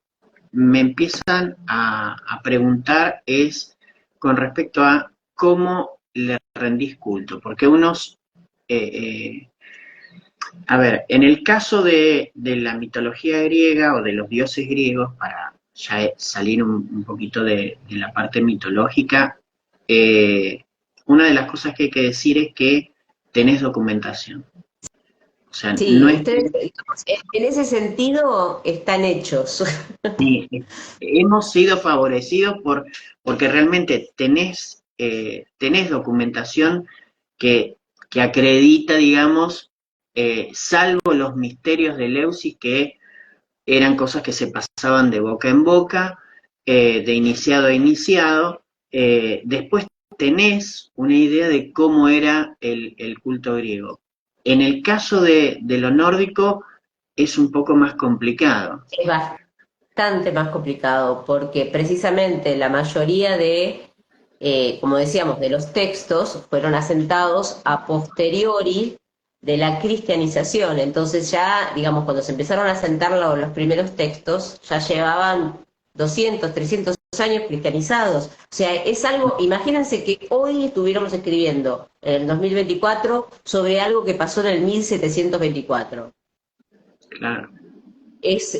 me empiezan a preguntar es con respecto a cómo le rendís culto, porque unos, eh, eh, a ver, en el caso de la mitología griega o de los dioses griegos, para ya salir un poquito de la parte mitológica, eh, una de las cosas que hay que decir es que tenés documentación. O sea, no Sí, es ustedes, digamos, en ese sentido están hechos. que hemos sido favorecidos porque realmente tenés documentación que, que acredita, digamos, salvo los misterios de Leucis, que eran cosas que se pasaban de boca en boca, de iniciado a iniciado. Después tenés una idea de cómo era el culto griego. En el caso de lo nórdico es un poco más complicado. Es bastante más complicado porque precisamente la mayoría como decíamos, de los textos fueron asentados a posteriori de la cristianización. Entonces ya, digamos, cuando se empezaron a asentar los primeros textos, ya llevaban 200, 300 años cristianizados. O sea, es algo, imagínense que hoy estuviéramos escribiendo en el 2024 sobre algo que pasó en el 1724. Claro. Es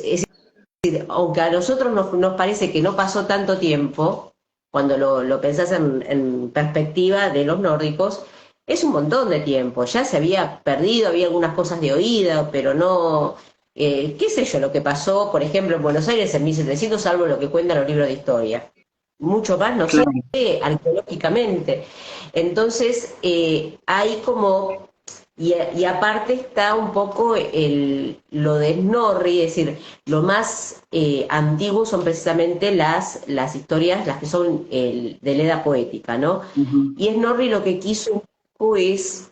aunque a nosotros nos parece que no pasó tanto tiempo, cuando lo pensás en perspectiva de los nórdicos, es un montón de tiempo. Ya se había perdido, había algunas cosas de oído, pero no, qué sé yo, lo que pasó, por ejemplo, en Buenos Aires en 1700, salvo lo que cuentan los libros de historia. Mucho más no sé Claro. arqueológicamente. Entonces, hay como y aparte está un poco lo de Snorri, es decir, lo más antiguo son precisamente las historias, las que son de la edad poética, ¿no? Ujú. Y Snorri lo que quiso un poco es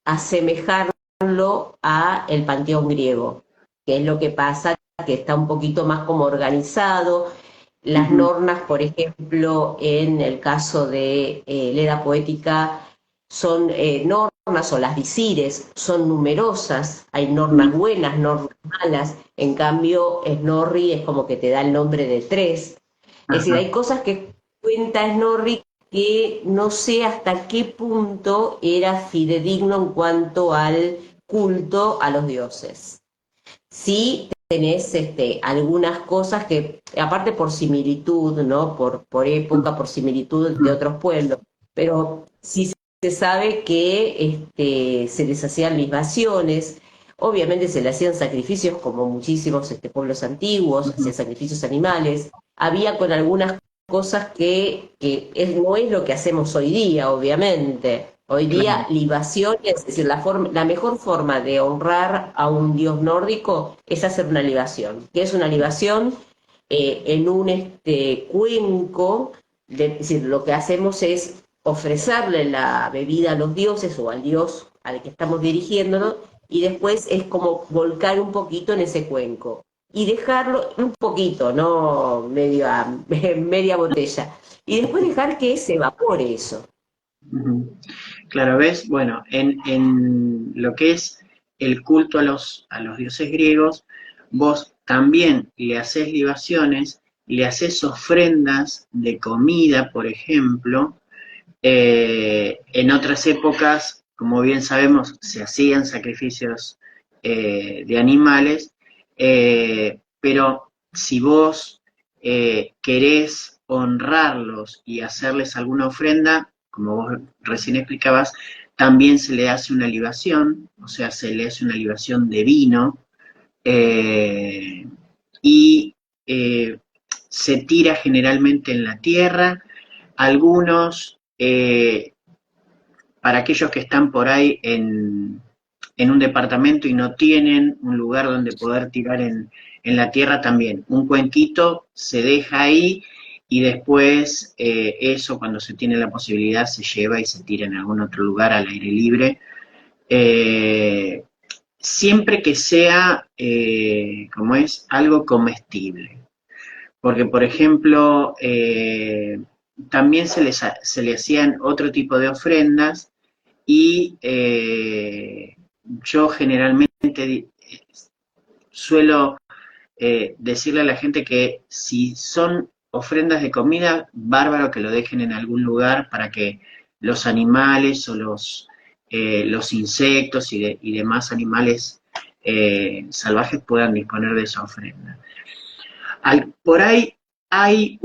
asemejarlo a el panteón griego, que es lo que pasa, que está un poquito más como organizado. Las Ujú. normas, por ejemplo, en el caso de la edad poética, son normas, o las visires son numerosas, hay normas Ujú. buenas, normas malas, en cambio Snorri es como que te da el nombre de tres. Es decir, Ajá. hay cosas que cuenta Snorri que no sé hasta qué punto era fidedigno en cuanto al culto a los dioses. Sí tenés algunas cosas que, aparte por similitud, ¿no? Por época, por similitud de Ujú. otros pueblos, pero sí se sabe que se les hacían libaciones. Obviamente se le hacían sacrificios como muchísimos pueblos antiguos, hacían sacrificios animales. Había con algunas cosas no es lo que hacemos hoy día, obviamente. Hoy día Claro. libación, es decir, la mejor forma de honrar a un dios nórdico es hacer una libación. ¿Qué es una libación? En un cuenco, es decir, lo que hacemos es ofrecerle la bebida a los dioses o al dios al que estamos dirigiéndonos, y después es como volcar un poquito en ese cuenco y dejarlo un poquito, no media botella, y después dejar que se evapore eso. Ujú. Claro, ¿ves? Bueno, en lo que es el culto a los dioses griegos, vos también le haces libaciones, le haces ofrendas de comida, por ejemplo. En otras épocas, como bien sabemos, se hacían sacrificios de animales, pero si vos querés honrarlos y hacerles alguna ofrenda, como vos recién explicabas, también se le hace una libación, o sea, se le hace una libación de vino, eh, y se tira generalmente en la tierra. Algunos, para aquellos que están por ahí en un departamento y no tienen un lugar donde poder tirar en la tierra, también un cuenquito se deja ahí y después eso, cuando se tiene la posibilidad, se lleva y se tira en algún otro lugar al aire libre. Eh, Siempre que sea, como es, algo comestible. Porque, por ejemplo, también se le hacían otro tipo de ofrendas y yo generalmente suelo decirle a la gente que si son ofrendas de comida, bárbaro que lo dejen en algún lugar para que los animales o los insectos y demás animales salvajes puedan disponer de esa ofrenda. Por ahí hay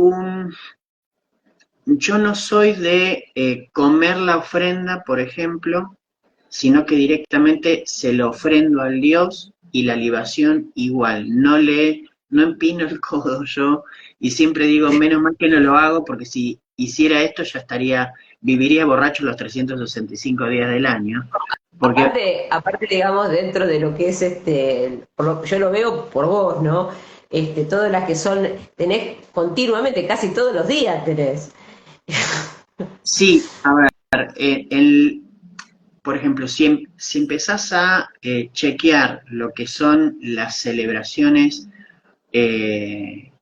yo no soy de comer la ofrenda, por ejemplo, sino que directamente se lo ofrendo al Dios y la libación igual. No empino el codo yo y siempre digo, menos mal que no lo hago porque si hiciera esto viviría borracho los 365 días del año. Porque Aparte, digamos, dentro de lo que es yo lo veo por vos, ¿no? Todas las que son, tenés continuamente, casi todos los días tenés. sí, a ver, por ejemplo, si empezás a chequear lo que son las celebraciones eh,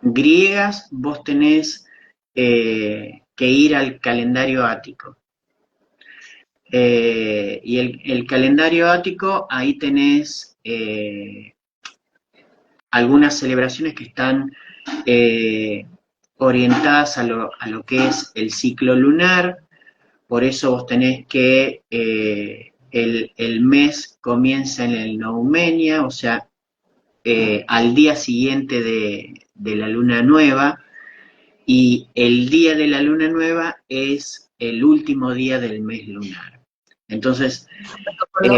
griegas, vos tenés que ir al calendario ático. Y el calendario ático, ahí tenés algunas celebraciones que están orientadas a lo que es el ciclo lunar. Por eso vos tenés que el mes comienza en el Noumenia, o sea, al día siguiente de la luna nueva, y el día de la luna nueva es el último día del mes lunar. Entonces,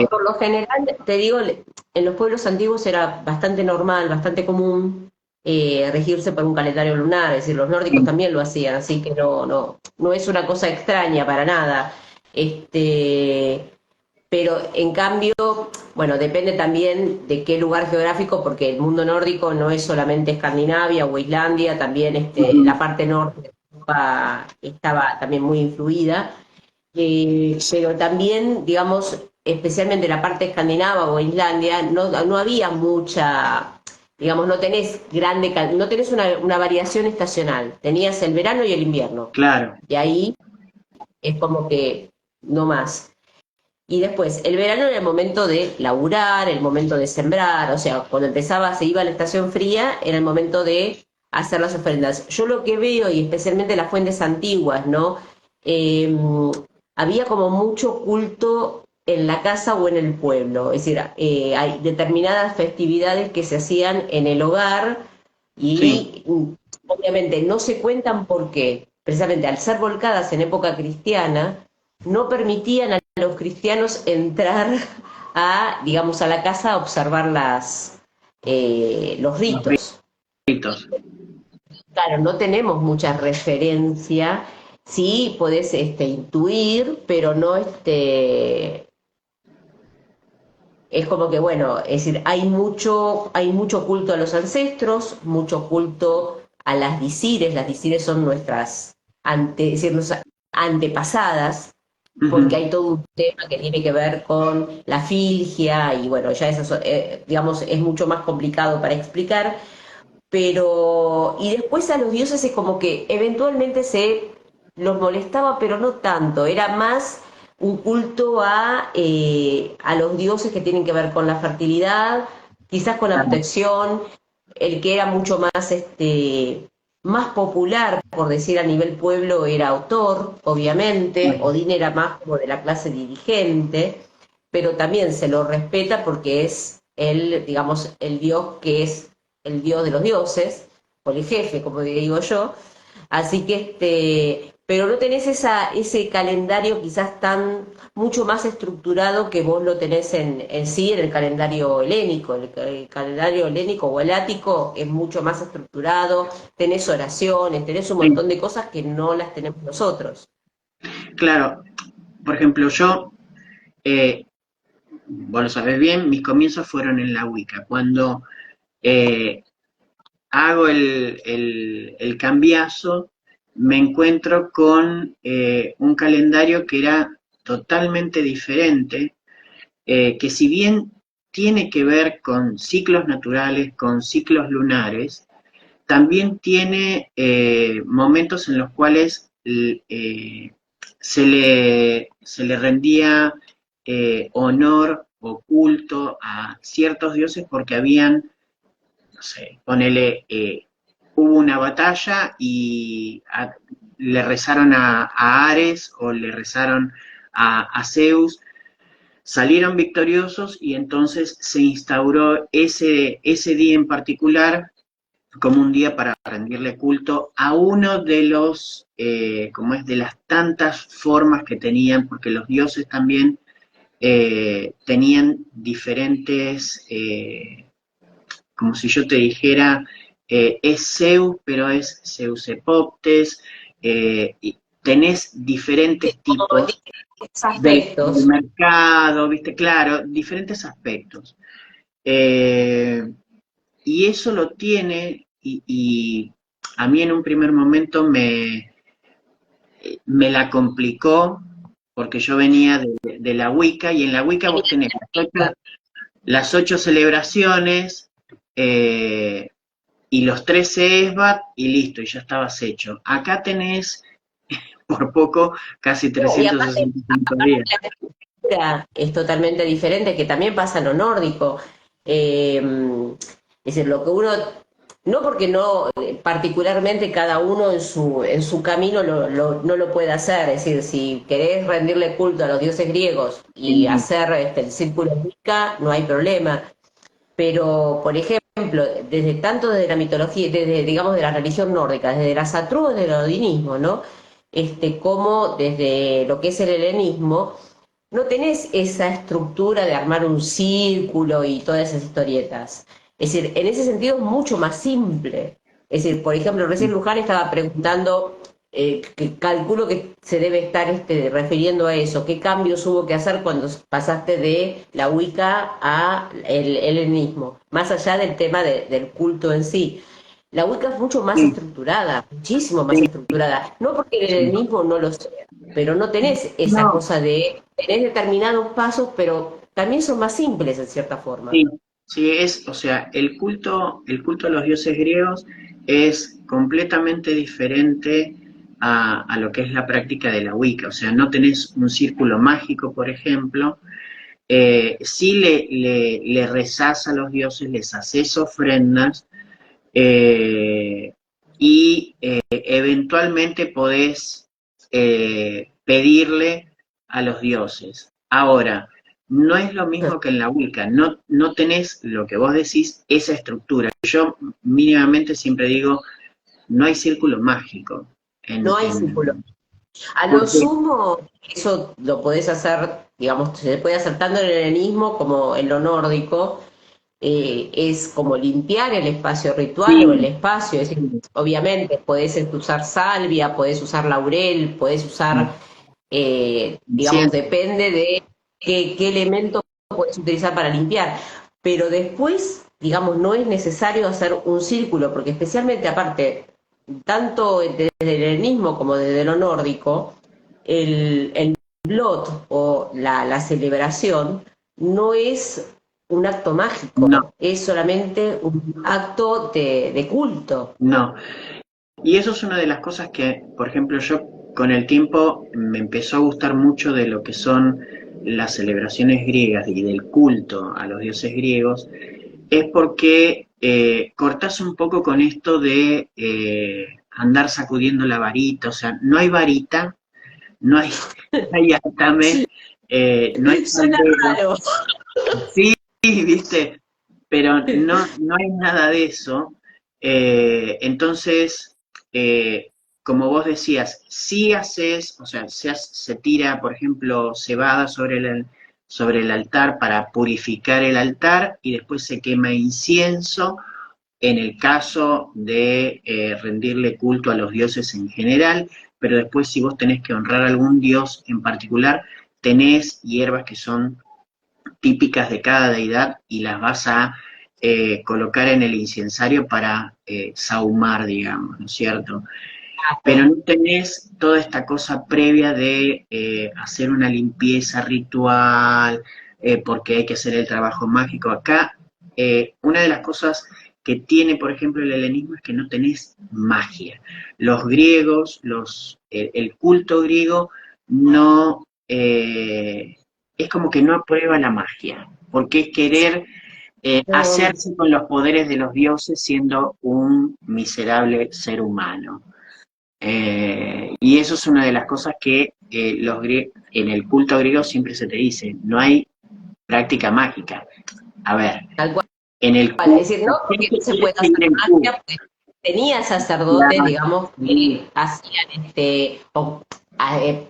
Por lo general, te digo, en los pueblos antiguos era bastante normal, bastante común regirse por un calendario lunar, es decir, los nórdicos también lo hacían, así que no es una cosa extraña para nada. Este, pero en cambio, bueno, depende también de qué lugar geográfico, porque el mundo nórdico no es solamente Escandinavia o Islandia, también la parte norte de Europa estaba también muy influida. Pero también, digamos, especialmente la parte escandinava o Islandia, no había mucha, digamos, no tenés una variación estacional, tenías el verano y el invierno, claro, y ahí es como que no más. Y después, el verano era el momento de laburar, el momento de sembrar, o sea, cuando se iba a la estación fría, era el momento de hacer las ofrendas. Yo lo que veo, y especialmente las fuentes antiguas, ¿no? Eh, Había como mucho culto en la casa o en el pueblo, es decir, hay determinadas festividades que se hacían en el hogar sí, y obviamente no se cuentan porque, precisamente al ser volcadas en época cristiana, no permitían a los cristianos entrar a, digamos, a la casa a observar los Los ritos. ritos. Claro, no tenemos mucha referencia, sí podés intuir, pero no es como que, bueno, es decir, hay mucho culto a los ancestros, mucho culto a las disires son nuestras es decir, antepasadas, porque Ujú. hay todo un tema que tiene que ver con la filgia, y bueno, ya eso, digamos, es mucho más complicado para explicar, pero, y después a los dioses es como que eventualmente se los molestaba, pero no tanto, era más un culto a los dioses que tienen que ver con la fertilidad, quizás con la Claro. protección, el que era mucho más, más popular, por decir a nivel pueblo, era Thor, obviamente, Bueno, Odín era más como de la clase dirigente, pero también se lo respeta porque es el, digamos, el dios que es el dios de los dioses, o el jefe, como digo yo. Así que pero no tenés ese calendario quizás tan mucho más estructurado que vos lo tenés en sí en el calendario helénico. El calendario helénico o el ático es mucho más estructurado, tenés oraciones, tenés un sí, montón de cosas que no las tenemos nosotros. claro. Por ejemplo, yo, eh, vos lo sabés bien, mis comienzos fueron en la Wicca. Cuando eh, hago el cambiazo, me encuentro con un calendario que era totalmente diferente, que si bien tiene que ver con ciclos naturales, con ciclos lunares, también tiene momentos en los cuales se le rendía honor o culto a ciertos dioses porque habían, no sé, ponele, hubo una batalla y le rezaron a Ares o le rezaron a Zeus, salieron victoriosos y entonces se instauró ese día en particular como un día para rendirle culto a uno de los, como es, de las tantas formas que tenían, porque los dioses también tenían diferentes, como si yo te dijera, es Zeus, pero es Zeus Epoptes, y tenés diferentes tipos del Aspectos. mercado, viste, claro, diferentes aspectos. Eh, y eso lo tiene, y a mí en un primer momento me la complicó, porque yo venía de la Wicca, y en la Wicca vos tenés las ocho celebraciones, eh, y los 13 esbat, y listo, y ya estabas hecho. Acá tenés, por poco, casi No, y aparte, 365 días. la textura es totalmente diferente, que también pasa en lo nórdico. Es decir, lo que uno, no porque no, particularmente cada uno en su camino no lo puede hacer, es decir, si querés rendirle culto a los dioses griegos y Sí, hacer el círculo Wicca, no hay problema. Pero, por ejemplo, desde tanto desde la mitología, desde, digamos, de la religión nórdica, desde la Satrú, desde el odinismo, ¿no? Como desde lo que es el helenismo, no tenés esa estructura de armar un círculo y todas esas historietas. Es decir, en ese sentido es mucho más simple. Es decir, por ejemplo, recién Luján estaba preguntando, que calculo que se debe estar refiriendo a eso, qué cambios hubo que hacer cuando pasaste de la Wicca a el helenismo, más allá del tema del culto en sí. La Wicca es mucho más sí, estructurada, muchísimo más sí, estructurada. No porque el sí. helenismo no lo sea, pero no tenés esa No, cosa de, tenés determinados pasos, pero también son más simples en cierta forma. sí, sí, o sea, el culto a los dioses griegos es completamente diferente a lo que es la práctica de la Wicca. O sea, no tenés un círculo mágico, por ejemplo. Sí le rezás a los dioses, les haces ofrendas, eh, y eventualmente podés pedirle a los dioses. Ahora, no es lo mismo que en la Wicca, no tenés lo que vos decís, esa estructura. Yo mínimamente siempre digo, no hay círculo mágico No hay círculo. A lo Porque, sumo, eso lo podés hacer, digamos, se puede hacer tanto en el helenismo como en lo nórdico, es como limpiar el espacio ritual o el sí, espacio, es decir, obviamente podés usar salvia, podés usar laurel, podés usar, digamos, incienso, depende de qué elemento puedes utilizar para limpiar, pero después, digamos, no es necesario hacer un círculo, porque especialmente aparte, tanto desde el helenismo como desde lo nórdico, el blot o la celebración no es un acto no, mágico, es solamente un acto de culto. no. Y eso es una de las cosas que, por ejemplo, yo con el tiempo me empezó a gustar mucho de lo que son las celebraciones griegas y del culto a los dioses griegos, es porque cortás un poco con esto de andar sacudiendo la varita, o sea, no hay varita, no hay, no hay atame, no hay Suena caldero, raro. sí, viste, pero no hay nada de eso. Entonces, como vos decías, si haces, o sea, se tira, por ejemplo, cebada sobre el altar para purificar el altar y después se quema incienso en el caso de rendirle culto a los dioses en general, pero después si vos tenés que honrar a algún dios en particular, tenés hierbas que son típicas de cada deidad y las vas a colocar en el incensario para sahumar, digamos, ¿no es cierto? Pero no tenés toda esta cosa previa de hacer una limpieza ritual, porque hay que hacer el trabajo mágico. Acá, una de las cosas que tiene, por ejemplo, el helenismo es que no tenés magia. Los griegos, el culto griego, no, es como que no aprueba la magia, porque es querer No, hacerse con los poderes de los dioses siendo un miserable ser humano. Y eso es una de las cosas que en el culto griego siempre se te dice, no hay práctica mágica. A ver, tal cual. en el Es culto, decir, no la porque gente no se quiere puede hacer seguir el culto. magia, pues tenía sacerdotes, Claro, digamos, sí, que hacían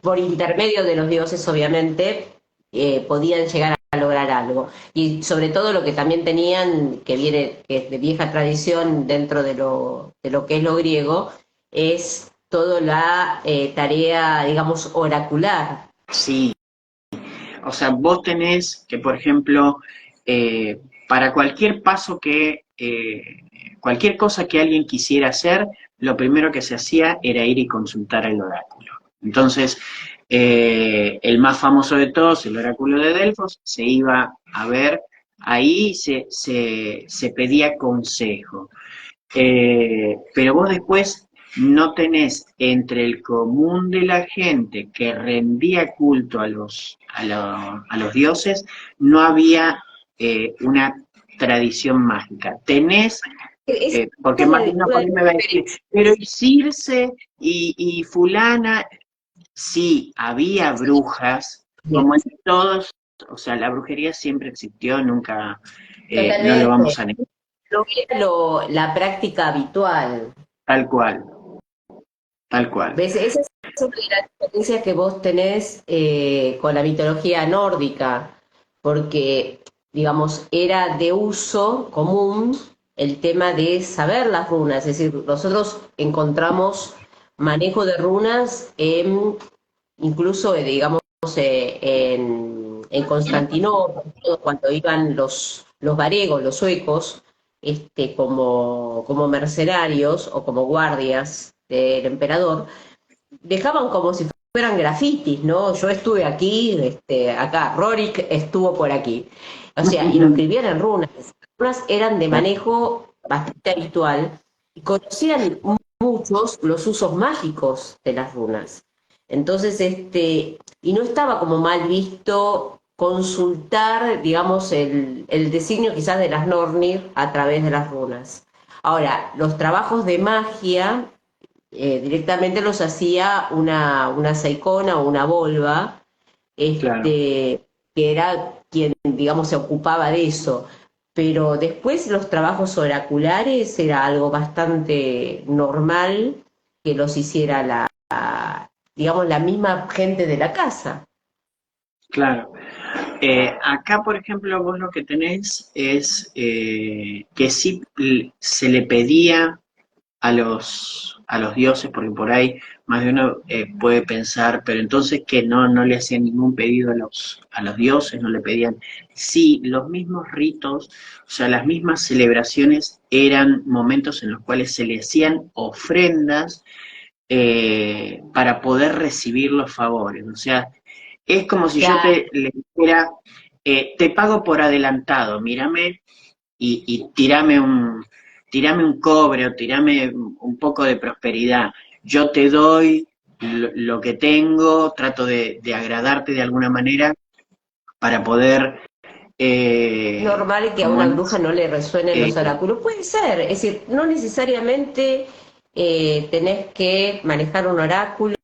por intermedio de los dioses, obviamente, podían llegar a lograr algo. Y sobre todo lo que también tenían, que es de vieja tradición dentro de lo que es lo griego, es toda la tarea, digamos, oracular. sí. O sea, vos tenés que, por ejemplo, para cualquier paso cualquier cosa que alguien quisiera hacer, lo primero que se hacía era ir y consultar el oráculo. Entonces, el más famoso de todos, el oráculo de Delfos, se iba a ver, ahí se pedía consejo. Pero vos después no tenés entre el común de la gente que rendía culto a los dioses, no había una tradición mágica. Tenés, Esa porque es más de una una por de ahí las me va a decir, diferencias. pero y Circe y fulana, sí, había brujas, como en todos, o sea, la brujería siempre existió, nunca, no lo Totalmente. vamos a negar, Lo que era la práctica habitual. tal cual, tal cual. ¿Ves? Esa es una de las diferencias que vos tenés con la mitología nórdica, porque, digamos, era de uso común el tema de saber las runas, es decir, nosotros encontramos manejo de runas incluso, digamos, en Constantinopla, cuando iban los varegos, los suecos, como mercenarios o como guardias del emperador, dejaban como si fueran grafitis, ¿no? Yo estuve aquí, acá, Rorik estuvo por aquí. O sea, y lo escribían en runas. Las runas eran de manejo bastante habitual y conocían muchos los usos mágicos de las runas. Entonces, y no estaba como mal visto consultar, digamos, el designio quizás de las Nornir a través de las runas. Ahora, los trabajos de magia directamente los hacía una seicona o una volva, Claro. que era quien, digamos, se ocupaba de eso. Pero después los trabajos oraculares era algo bastante normal que los hiciera digamos, la misma gente de la casa. Claro. Acá, por ejemplo, vos lo que tenés es que sí se le pedía a los dioses, porque por ahí más de uno puede pensar, pero entonces que no le hacían ningún pedido a los dioses, no le pedían. Sí, los mismos ritos, o sea, las mismas celebraciones eran momentos en los cuales se le hacían ofrendas para poder recibir los favores. O sea, es como si yo Claro. le dijera, te pago por adelantado, mírame y tirame un cobre o tirame un poco de prosperidad. Yo te doy lo que tengo, trato de agradarte de alguna manera para poder, Normal que a como una bruja es, no le resuenen eh, los oráculos. Puede ser, es decir, no necesariamente tenés que manejar un oráculo.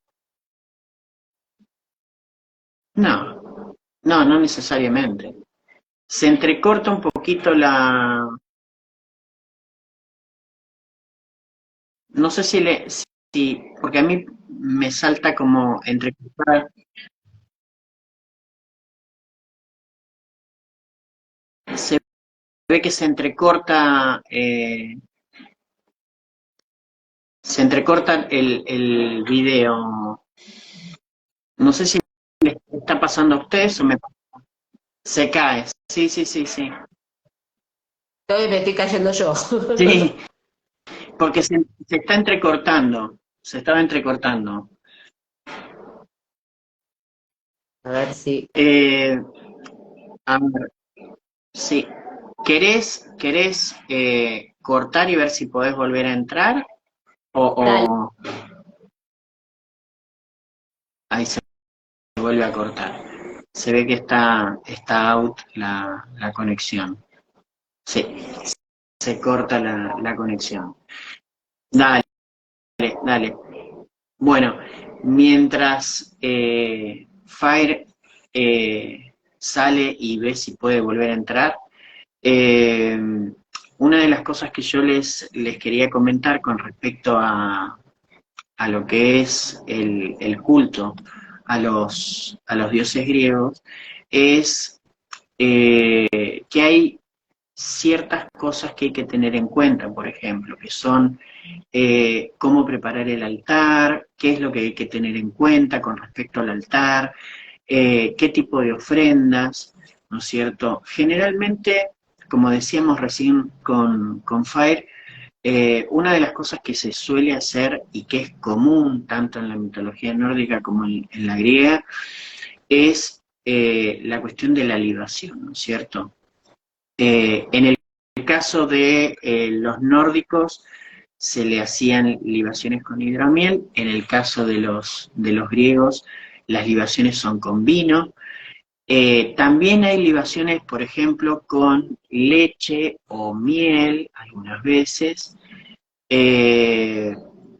no necesariamente. Se entrecorta un poquito no sé si, porque a mí me salta como entrecortar, se ve que se entrecorta el video. No sé si le está pasando a ustedes o se cae. Sí, sí, sí, sí. Entonces me estoy cayendo yo. Sí, porque se está entrecortando. Se estaba entrecortando. A ver si. Eh, a ver, sí. ¿Querés cortar y ver si podés volver a entrar? Dale. O ahí se vuelve a cortar. Se ve que está out la conexión. Sí, se corta la conexión. Dale, dale. Bueno, mientras Fire sale y ve si puede volver a entrar, eh, una de las cosas que yo les quería comentar con respecto a lo que es el culto a los dioses griegos es que hay ciertas cosas que hay que tener en cuenta, por ejemplo, que son cómo preparar el altar, qué es lo que hay que tener en cuenta con respecto al altar, qué tipo de ofrendas, ¿no es cierto? Generalmente, como decíamos recién con Fire, una de las cosas que se suele hacer y que es común tanto en la mitología nórdica como en la griega es la cuestión de la libación, ¿no es cierto? En el caso de los nórdicos se le hacían libaciones con hidromiel, en el caso de los griegos las libaciones son con vino. También hay libaciones, por ejemplo, con leche o miel, algunas veces, eh,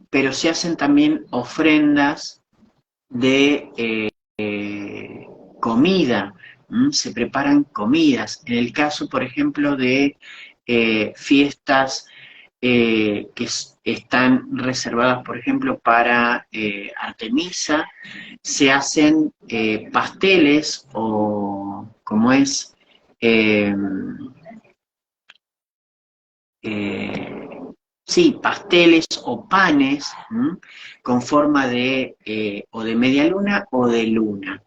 pero se hacen también ofrendas de comida, se preparan comidas. En el caso, por ejemplo, de fiestas que están reservadas, por ejemplo, para Artemisa, se hacen pasteles o, como es, eh, eh, sí, pasteles o panes con forma de o de media luna o de luna.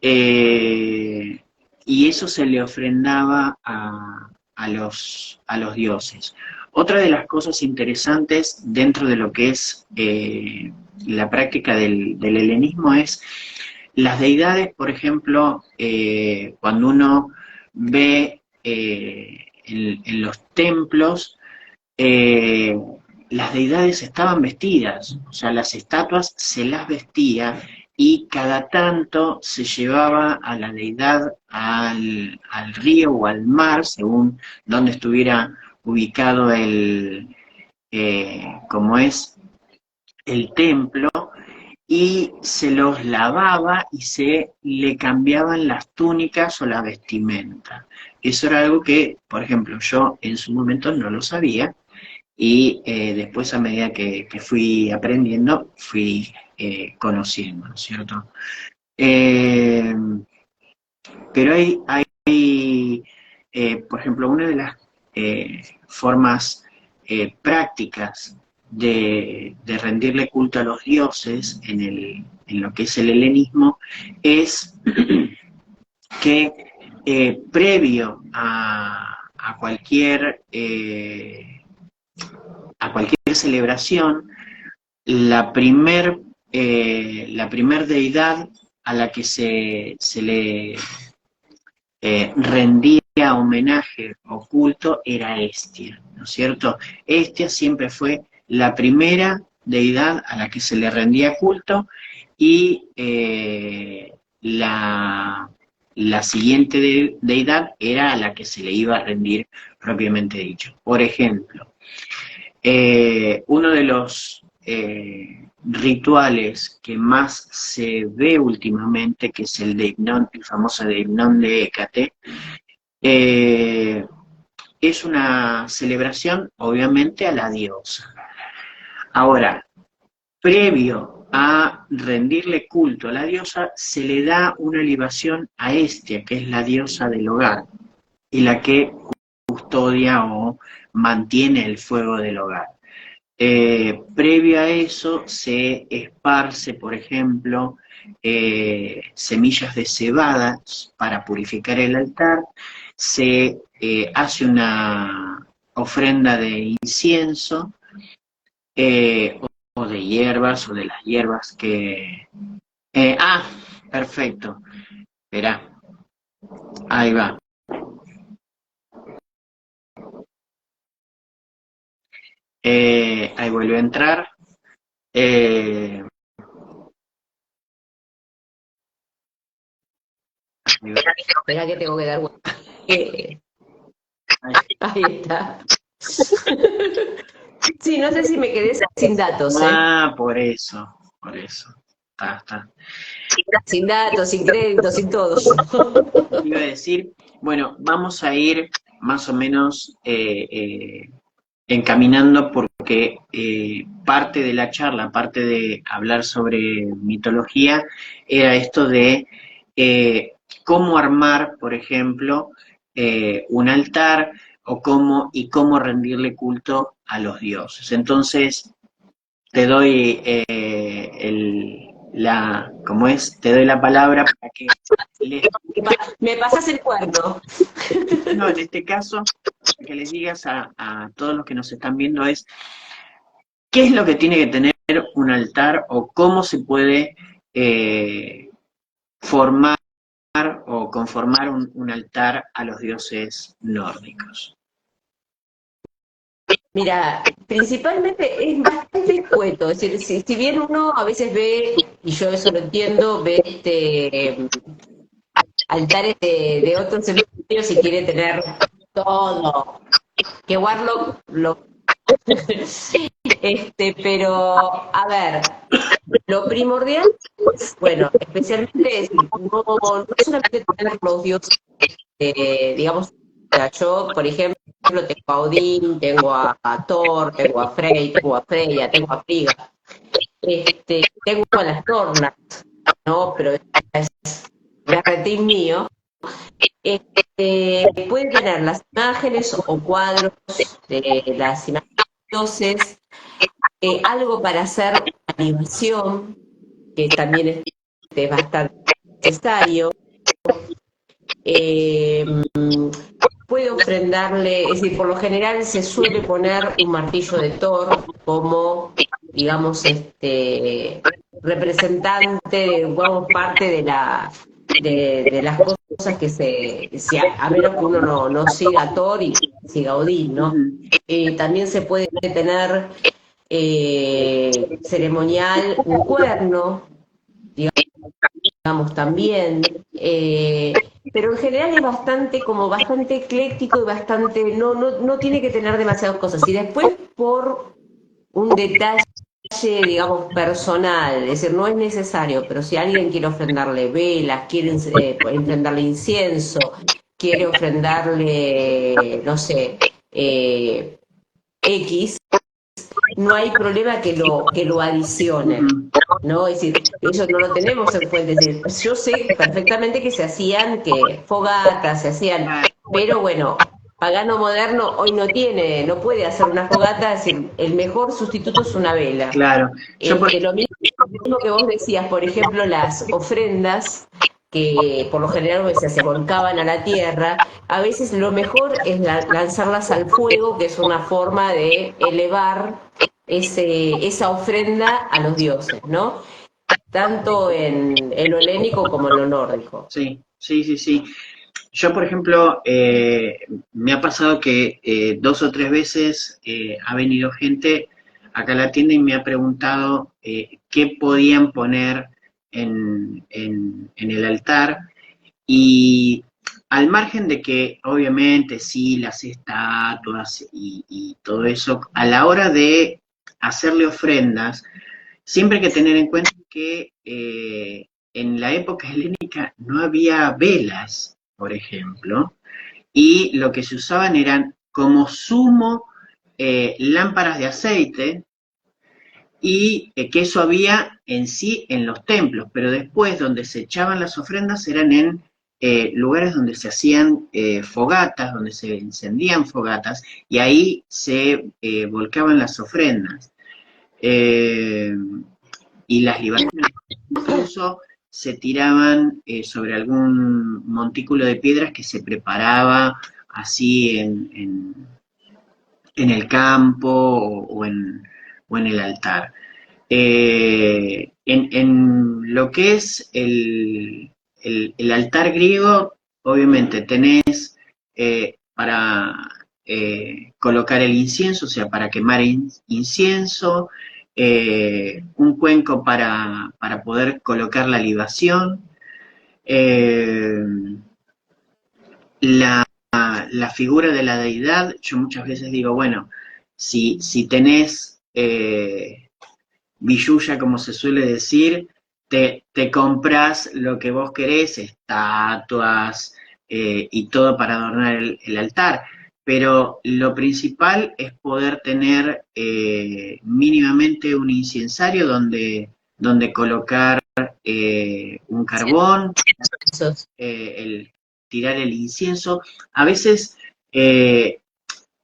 Eh, y eso se le ofrendaba a los dioses. Otra de las cosas interesantes dentro de lo que es la práctica del helenismo es las deidades, por ejemplo, cuando uno ve en los templos, eh, las deidades estaban vestidas, o sea, las estatuas se las vestía y cada tanto se llevaba a la deidad al río o al mar, según donde estuviera ubicado como es el templo, y se los lavaba y se le cambiaban las túnicas o la vestimenta. Eso era algo que, por ejemplo, yo en su momento no lo sabía, y después a medida que fui aprendiendo, fui conociendo, ¿no es cierto? Eh, pero por ejemplo, una de las formas prácticas de rendirle culto a los dioses en lo que es el helenismo es que previo a cualquier celebración, la primer deidad a la que se le rendía homenaje o culto era Hestia, ¿no es cierto? Hestia siempre fue la primera deidad a la que se le rendía culto y la siguiente deidad era a la que se le iba a rendir propiamente dicho. Por ejemplo, uno de los rituales que más se ve últimamente, que es el Deipnon, el famoso Deipnon de Hécate, es una celebración obviamente a la diosa. Ahora, previo a rendirle culto a la diosa, se le da una libación a Hestia, que es la diosa del hogar, y la que custodia o mantiene el fuego del hogar. Previo a eso se esparce, por ejemplo, semillas de cebada para purificar el altar, se hace una ofrenda de incienso o de hierbas o de las hierbas que... perfecto, verá, ahí va. Ahí vuelve a entrar. Espera que tengo que dar vuelta. Ahí está. Sí, no sé si me quedé sin datos, Por eso. Está. Sin datos, sin créditos, sin todo. Iba a decir, bueno, vamos a ir más o menos encaminando porque parte de la charla, parte de hablar sobre mitología, era esto de cómo armar, por ejemplo, un altar o cómo rendirle culto a los dioses. Entonces, te doy te doy la palabra para que Me pasas el cuerno. no, en este caso, que les digas a todos los que nos están viendo es qué es lo que tiene que tener un altar o cómo se puede formar o conformar un altar a los dioses nórdicos. Mira, principalmente es bastante escueto, es decir, si bien uno a veces ve, y yo eso lo entiendo, ve altares de otros hemisferios y quiere tener todo, que Warlock lo... pero, a ver, lo primordial es, bueno, especialmente es, no solamente tener los dioses, digamos, yo, por ejemplo, tengo a Odín, tengo a Thor, tengo a Frey, tengo a Freya, tengo a Frigga, tengo a las Tornas, ¿no? Pero es berretín mío. Puede tener las imágenes o cuadros de las imágenes de los dioses, algo para hacer animación, que también es bastante necesario. Puede ofrendarle, es decir, por lo general se suele poner un martillo de Thor como, digamos, representante, digamos, parte de las cosas que a menos que uno no siga a Thor y siga a Odín, ¿no? También se puede tener ceremonial un cuerno, digamos, también, pero en general es bastante ecléctico y no tiene que tener demasiadas cosas. Y después por un detalle, digamos, personal, es decir, no es necesario, pero si alguien quiere ofrendarle velas, quiere ofrendarle incienso, quiere ofrendarle, no sé, X, no hay problema que lo adicionen, ¿no? Es decir, eso no lo tenemos en fuentes. Es decir, yo sé perfectamente que se hacían que fogatas, se hacían, pero bueno, pagano moderno hoy no puede hacer una fogata, es decir, el mejor sustituto es una vela. Claro. Yo por... Lo mismo que vos decías, por ejemplo, las ofrendas, que por lo general se volcaban a la tierra, a veces lo mejor es lanzarlas al fuego, que es una forma de elevar esa ofrenda a los dioses, ¿no? Tanto en lo helénico como en lo nórdico. Sí, sí, sí, sí. Yo, por ejemplo, me ha pasado que 2 o 3 veces ha venido gente acá a la tienda y me ha preguntado qué podían poner en el altar. Y al margen de que, obviamente, sí, las estatuas y todo eso, a la hora de hacerle ofrendas, siempre hay que tener en cuenta que en la época helénica no había velas, por ejemplo, y lo que se usaban eran como sumo lámparas de aceite, y que eso había en sí en los templos, pero después donde se echaban las ofrendas eran en lugares donde se hacían fogatas, donde se encendían fogatas, y ahí se volcaban las ofrendas. Eh, y las libaciones incluso se tiraban sobre algún montículo de piedras que se preparaba así en el campo o en el altar. En lo que es el altar griego, obviamente tenés para colocar el incienso, o sea, para quemar incienso, un cuenco para poder colocar la libación, eh, la, la figura de la deidad. Yo muchas veces digo, bueno, si tenés billulla, como se suele decir, te compras lo que vos querés, estatuas y todo para adornar el altar. Pero lo principal es poder tener mínimamente un incensario donde colocar un carbón, tirar el incienso. A veces,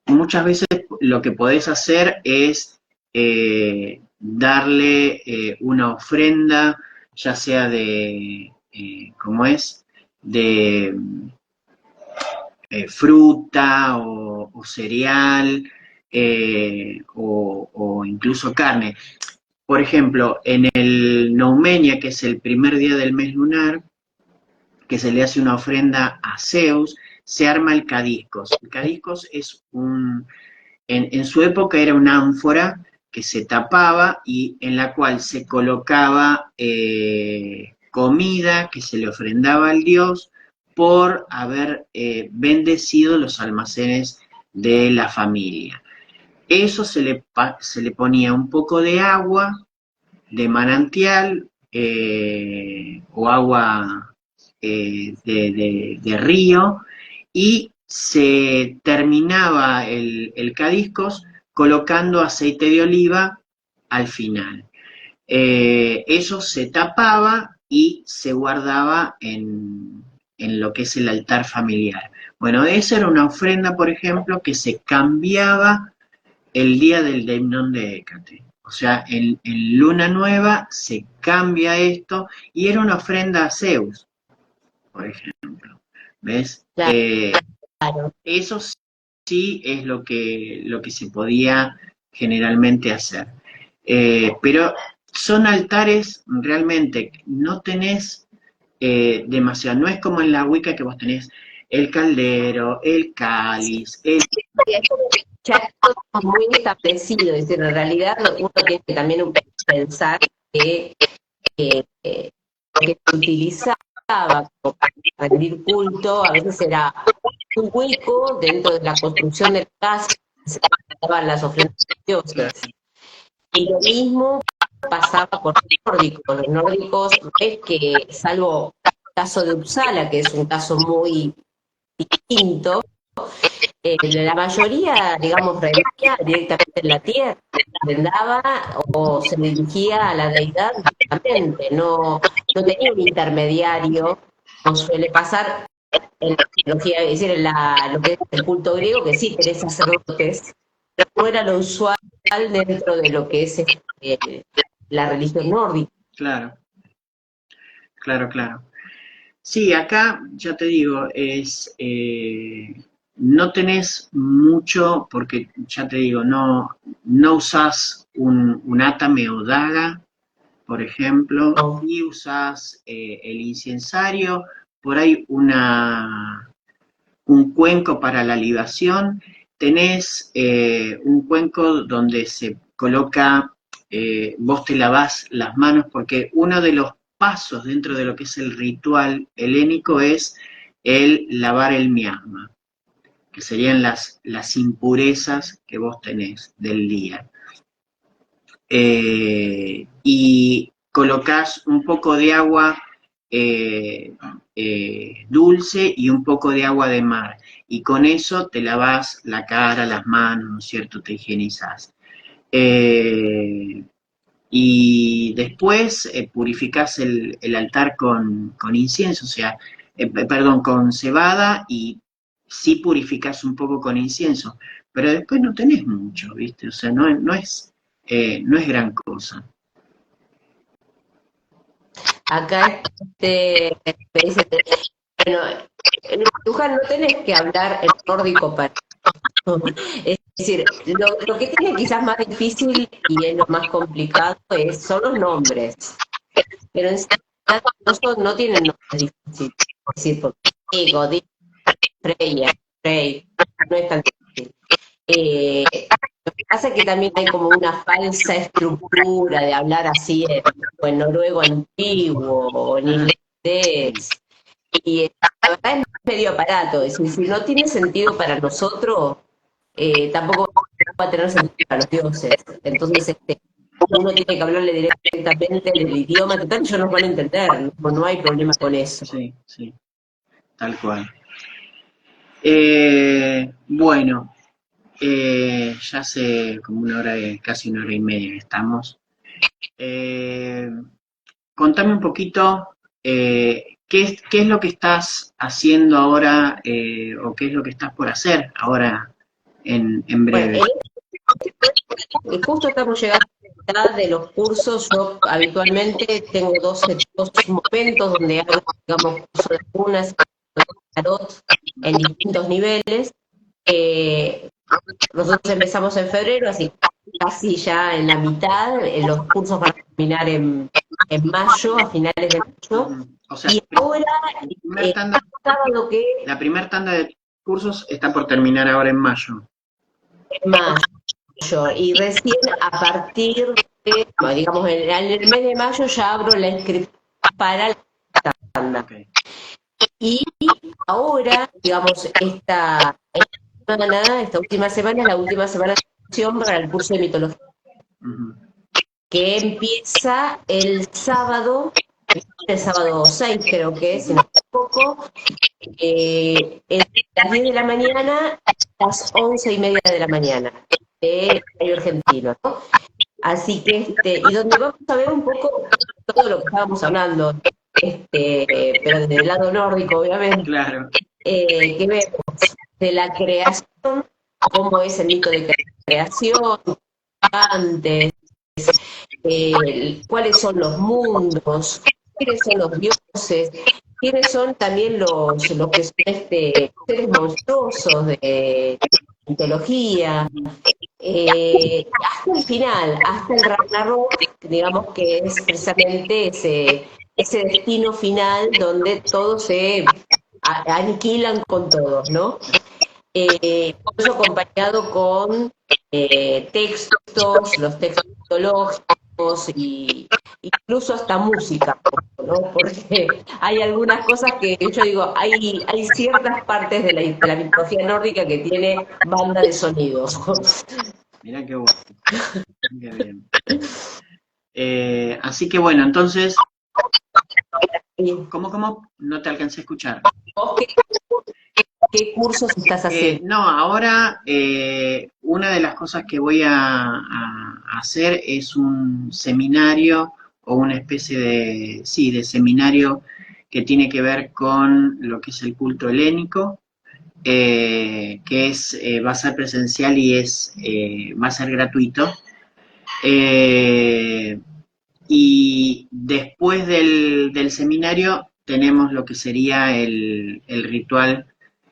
muchas veces lo que podés hacer es darle una ofrenda, ya sea de, ¿cómo es? De fruta o cereal o incluso carne. Por ejemplo, en el Noumenia, que es el primer día del mes lunar, que se le hace una ofrenda a Zeus, se arma el cadiscos. El cadiscos es en su época era una ánfora que se tapaba y en la cual se colocaba comida que se le ofrendaba al dios por haber bendecido los almacenes de la familia. Eso se le ponía un poco de agua, de manantial o agua de río, y se terminaba el cadiscos colocando aceite de oliva al final. Eso se tapaba y se guardaba en lo que es el altar familiar. Bueno, esa era una ofrenda, por ejemplo, que se cambiaba el día del Deimnon de Hécate. O sea, en luna nueva se cambia esto y era una ofrenda a Zeus, por ejemplo. ¿Ves? Claro. Eso sí es lo que se podía generalmente hacer. Pero son altares realmente, no tenés demasiado, no es como en la Wicca que vos tenés el caldero, el cáliz, ya está muy establecido, es decir, en realidad uno tiene que también pensar que lo que se utilizaba para rendir culto a veces era un hueco dentro de la construcción de la casa, se daban las ofrendas religiosas. Y lo mismo pasaba con los nórdicos. Los nórdicos es que, salvo el caso de Uppsala, que es un caso muy distinto, La mayoría, digamos, residía directamente en la tierra, ofrendaba o se dirigía a la deidad directamente, no tenía un intermediario, como suele pasar en la teología, es decir, lo que es el culto griego, que sí tenés sacerdotes, pero no era lo usual dentro de lo que es la religión nórdica. Claro, claro, claro. Sí, acá ya te digo, no tenés mucho, porque ya te digo, no usás un átame o daga, por ejemplo, ¿No? y usás el incensario, por ahí un cuenco para la libación, tenés un cuenco donde se coloca, vos te lavás las manos, porque uno de los pasos dentro de lo que es el ritual helénico es el lavar el miasma, que serían las impurezas que vos tenés del día. Y colocás un poco de agua dulce y un poco de agua de mar. Y con eso te lavas la cara, las manos, ¿no es cierto? Te higienizás. Eh, y después purificás el altar con incienso, o sea, perdón, con cebada y sí purificás un poco con incienso, pero después no tenés mucho, ¿viste? O sea, no es gran cosa. Acá me dice, bueno, en Luján no tenés que hablar en nórdico para... Es decir, lo que tiene quizás más difícil y es lo más complicado son los nombres. Pero en sí, no tienen nombres difíciles. Es decir, porque Godín, Freya, Frey, no es tan difícil. Lo que pasa es que también hay como una falsa estructura de hablar así en noruego antiguo o en islandés. Y la verdad es medio aparato. Es decir, si no tiene sentido para nosotros, tampoco va a tener sentido para los dioses. Entonces, uno tiene que hablarle directamente en el idioma, total, ellos nos van a entender, no hay problema con eso. Sí, sí, tal cual. Bueno, ya hace como una hora, casi una hora y media que estamos. Eh, Contame un poquito qué es lo que estás haciendo ahora o qué es lo que estás por hacer ahora en Bueno, breve. que justo estamos llegando a la mitad de los cursos. Yo habitualmente tengo dos momentos donde hago, digamos, cursos de runas y tarot en distintos niveles. Eh, Nosotros empezamos en febrero, así casi ya en la mitad. Los cursos van a terminar en mayo, a finales de mayo. O sea, Y ahora, primer tanda, sábado que la primera tanda de cursos está por terminar ahora en mayo. es mayo, y recién a partir de, bueno, digamos, en el mes de mayo ya abro la inscripción para la tanda. Okay. Y ahora, digamos, esta última semana es la última semana de inscripción para el curso de mitología, Uh-huh. que empieza el sábado 6 creo que es, si no me equivoco, entre las 10 de la mañana a las 11:30 de la mañana, de horario argentino, ¿no? Así que, y donde vamos a ver un poco todo lo que estábamos hablando, pero desde el lado nórdico, obviamente, Claro. que vemos de la creación, cómo es el mito de creación, antes, cuáles son los mundos, quiénes son los dioses, quiénes son también los que son seres monstruosos de mitología, hasta el final, hasta el Ragnarok, digamos que es precisamente ese destino final donde todos se aniquilan con todos, ¿no? Eso acompañado con los textos mitológicos y incluso hasta música, ¿no? Porque hay algunas cosas que yo digo, hay ciertas partes de la mitología nórdica que tiene banda de sonidos. Mirá qué bueno. Qué bien. Así que bueno, entonces, ¿cómo? No te alcancé a escuchar. ¿Vos ¿Qué cursos estás haciendo? No, ahora una de las cosas que voy a hacer es un seminario o una especie de, sí, de seminario que tiene que ver con lo que es el culto helénico, que es, va a ser presencial y va a ser gratuito. Eh, y después del seminario tenemos lo que sería el ritual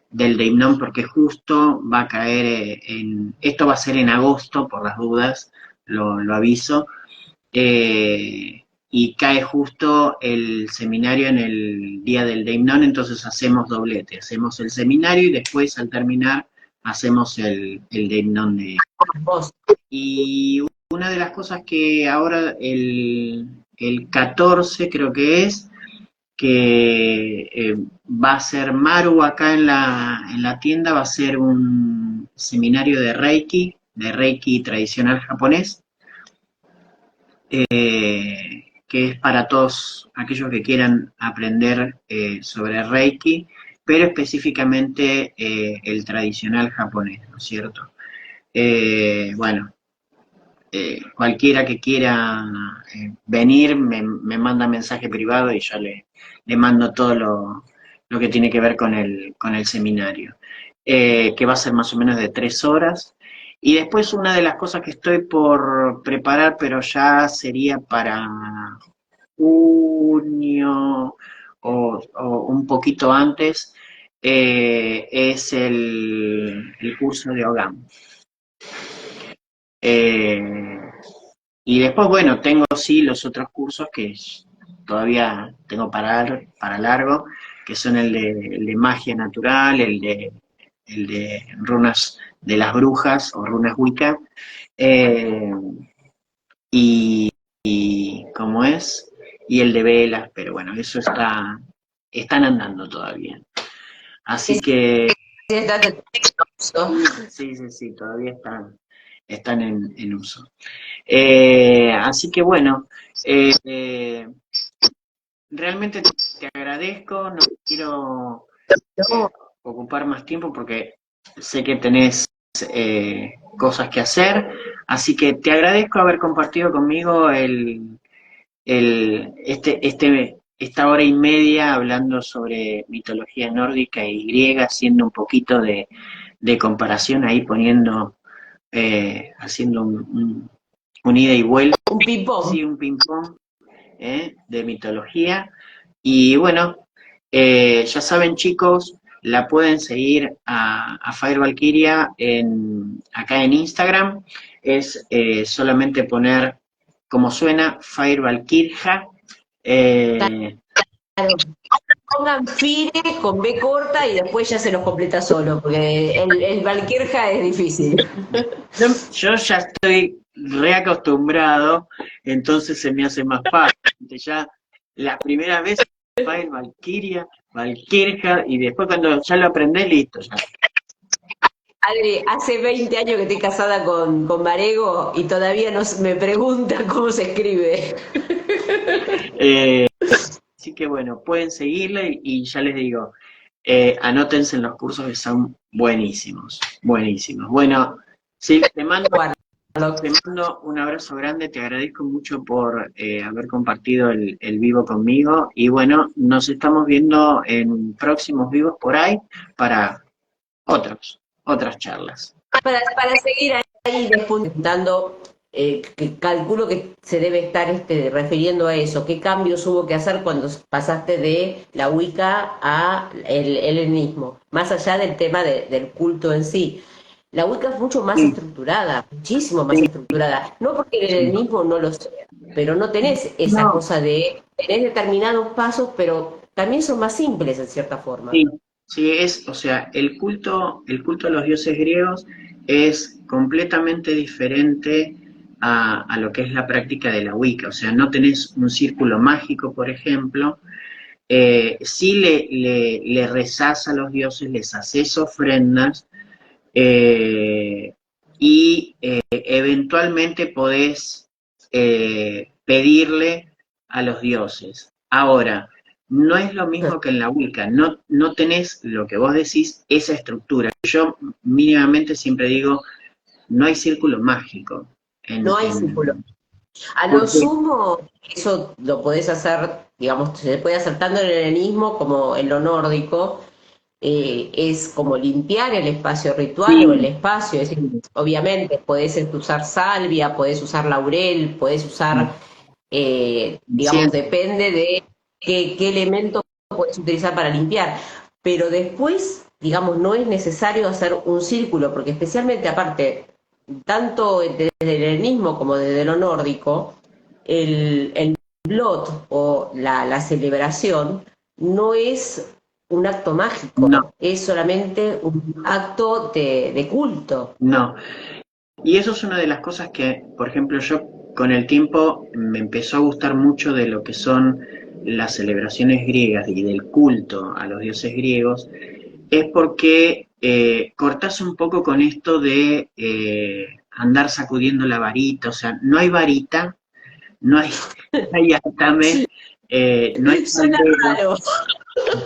del Deimnon, porque justo va a caer esto va a ser en agosto, por las dudas, lo aviso, y cae justo el seminario en el día del Deimnon, entonces hacemos doblete, hacemos el seminario y después al terminar hacemos el Deimnon Vos. y una de las cosas que ahora el 14 creo que es, que va a ser Maru acá en la tienda, va a ser un seminario de Reiki tradicional japonés, que es para todos aquellos que quieran aprender sobre Reiki, pero específicamente el tradicional japonés, ¿no es cierto? Bueno, cualquiera que quiera venir me manda mensaje privado y yo le mando todo lo que tiene que ver con el seminario, que va a ser más o menos de 3 horas. Y después una de las cosas que estoy por preparar, pero ya sería para junio o un poquito antes, es el curso de Ogam. Eh, y después, bueno, tengo sí los otros cursos que todavía tengo para largo, que son el de magia natural, el de runas de las brujas o runas Wicca, eh, y ¿cómo es? Y el de velas, pero bueno, eso están andando todavía. Así que sí, sí, sí, todavía están en uso. Así que bueno, eh, realmente te agradezco, no quiero eh, ocupar más tiempo porque sé que tenés cosas que hacer, así que te agradezco haber compartido conmigo esta hora y media hablando sobre mitología nórdica y griega, haciendo un poquito de comparación ahí poniendo, haciendo un ida y vuelta, Un ping-pong. sí, un ping-pong de mitología. Y bueno, ya saben chicos, la pueden seguir a Fire Valkyria acá en Instagram. Es solamente poner como suena Fire Valkyria. Eh, Pongan Fire con B corta y después ya se los completa solo, porque el Valkyria es difícil. yo ya estoy reacostumbrado, entonces se me hace más fácil. Ya la primera vez Fire Valkyria, Valkyria, y después cuando ya lo aprendés, listo, ya. Adri, hace 20 años que estoy casada con Marego y todavía no me pregunta cómo se escribe. Eh, Así que bueno, pueden seguirla y ya les digo, anótense en los cursos que son buenísimos, buenísimos. Bueno, sí, Guarda. te mando un abrazo grande, te agradezco mucho por haber compartido el vivo conmigo y bueno, nos estamos viendo en próximos vivos por ahí para otras charlas. Para seguir ahí despuntando, que calculo que se debe estar refiriendo a eso. ¿Qué cambios hubo que hacer cuando pasaste de la Wicca a el helenismo? Más allá del tema del culto en sí. La Wicca es mucho más Sí, estructurada, muchísimo más sí, estructurada. No porque el sí. helenismo no lo sea, pero no tenés esa No, cosa tenés determinados pasos, pero también son más simples en cierta forma. sí, sí, o sea, el culto a los dioses griegos es completamente diferente a lo que es la práctica de la Wicca. O sea, no tenés un círculo mágico, por ejemplo. Sí le rezás a los dioses, les haces ofrendas, eh, y eventualmente podés pedirle a los dioses. Ahora, no es lo mismo que en la Wicca, no tenés lo que vos decís, esa estructura. Yo mínimamente siempre digo, no hay círculo mágico. No hay círculo. A lo Porque sumo, eso lo podés hacer, digamos, se puede hacer tanto en el helenismo como en lo nórdico, es como limpiar el espacio ritual o el sí, espacio, es decir, obviamente podés usar salvia, podés usar laurel, podés usar, digamos, siento, depende de qué elemento podés utilizar para limpiar, pero después, digamos, no es necesario hacer un círculo, porque especialmente aparte, tanto desde el helenismo como desde lo nórdico, el blot o la celebración no es un acto no, mágico, es solamente un acto de culto. no. Y eso es una de las cosas que, por ejemplo, yo con el tiempo me empezó a gustar mucho de lo que son las celebraciones griegas y del culto a los dioses griegos, es porque cortás un poco con esto de andar sacudiendo la varita, o sea, no hay varita, no hay, no hay atame, no hay Suena caldero, raro.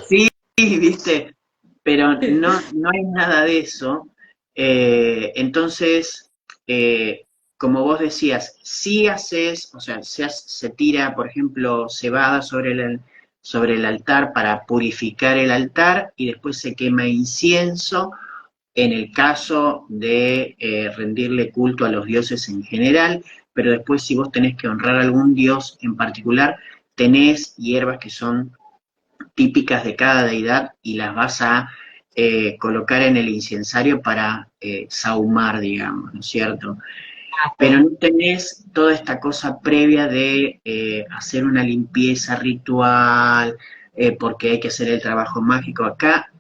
sí, viste, pero no hay nada de eso. Entonces, eh, como vos decías, si haces, o sea, se tira, por ejemplo, cebada sobre el altar para purificar el altar y después se quema incienso en el caso de rendirle culto a los dioses en general, pero después si vos tenés que honrar a algún dios en particular, tenés hierbas que son típicas de cada deidad y las vas a colocar en el incensario para sahumar, digamos, ¿no es cierto? Pero no tenés toda esta cosa previa de hacer una limpieza ritual, porque hay que hacer el trabajo mágico. Acá,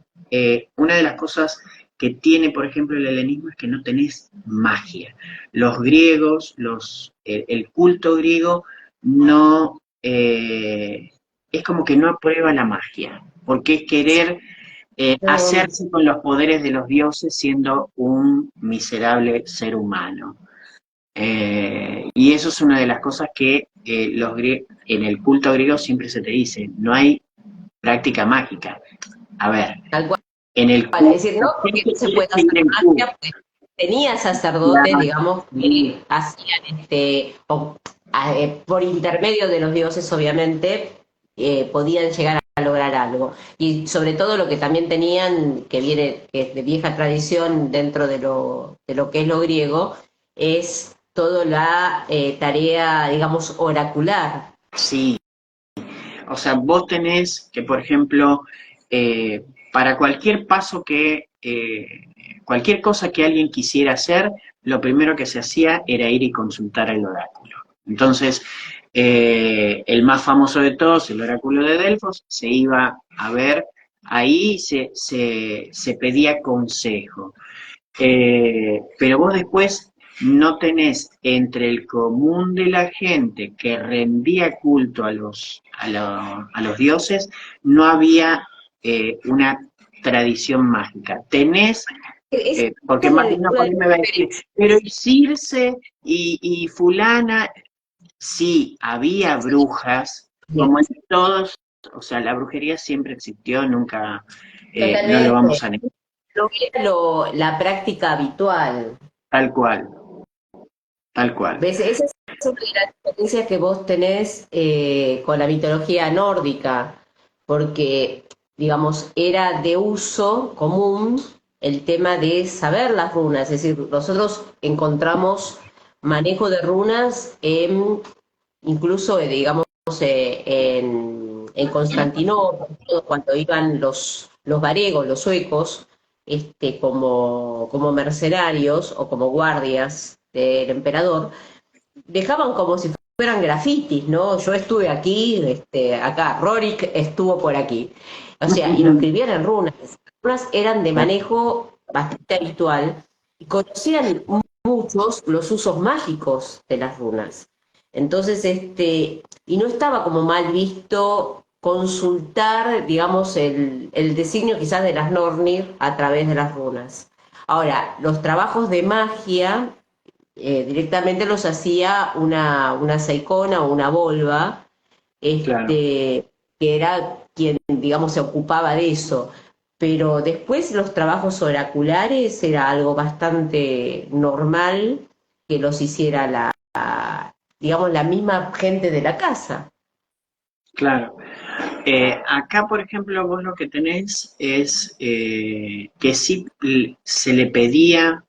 una de las cosas que tiene, por ejemplo, el helenismo es que no tenés magia. Los griegos, el culto griego, no, es como que no aprueba la magia, porque es querer No, hacerse con los poderes de los dioses siendo un miserable ser humano. Y eso es una de las cosas que en el culto griego siempre se te dice, no hay práctica mágica. A ver, tal cual. en el Es culto, decir, la no porque gente no se quiere puede hacer seguir en culto. magia, porque tenía sacerdotes, Claro, digamos, sí, que hacían por intermedio de los dioses, obviamente, podían llegar a lograr algo. Y sobre todo lo que también tenían, que es de vieja tradición dentro de lo que es lo griego, es toda la tarea, digamos, oracular. sí. O sea, vos tenés que, por ejemplo, para cualquier paso cualquier cosa que alguien quisiera hacer, lo primero que se hacía era ir y consultar al oráculo. Entonces, el más famoso de todos, el oráculo de Delfos, se iba a ver, ahí se pedía consejo. Pero vos después no tenés entre el común de la gente que rendía culto a los dioses, no había una tradición mágica. Tenés, Esa porque es más de una una por de ahí las me va a decir, diferencias. pero y Circe y fulana, sí, había brujas, como en todos, o sea, la brujería siempre existió, nunca, no lo Totalmente. vamos a negar, Lo que era la práctica habitual. tal cual, tal cual. ¿Ves? Esa es una de las diferencias que vos tenés con la mitología nórdica, porque, digamos, era de uso común el tema de saber las runas, es decir, nosotros encontramos manejo de runas incluso, digamos, en Constantinopla, cuando iban los varegos, los suecos, como mercenarios o como guardias del emperador, dejaban como si fueran grafitis, ¿no? Yo estuve aquí, acá, Rorik estuvo por aquí. O sea, y lo escribían en runas. Las runas eran de manejo bastante habitual y conocían muchos los usos mágicos de las runas. Entonces, y no estaba como mal visto consultar, digamos, el designio quizás de las Nornir a través de las runas. Ahora, los trabajos de magia directamente los hacía una seicona o una volva, Claro. que era quien, digamos, se ocupaba de eso. Pero después los trabajos oraculares era algo bastante normal que los hiciera digamos, la misma gente de la casa. Claro. Acá, por ejemplo, vos lo que tenés es que sí se le pedía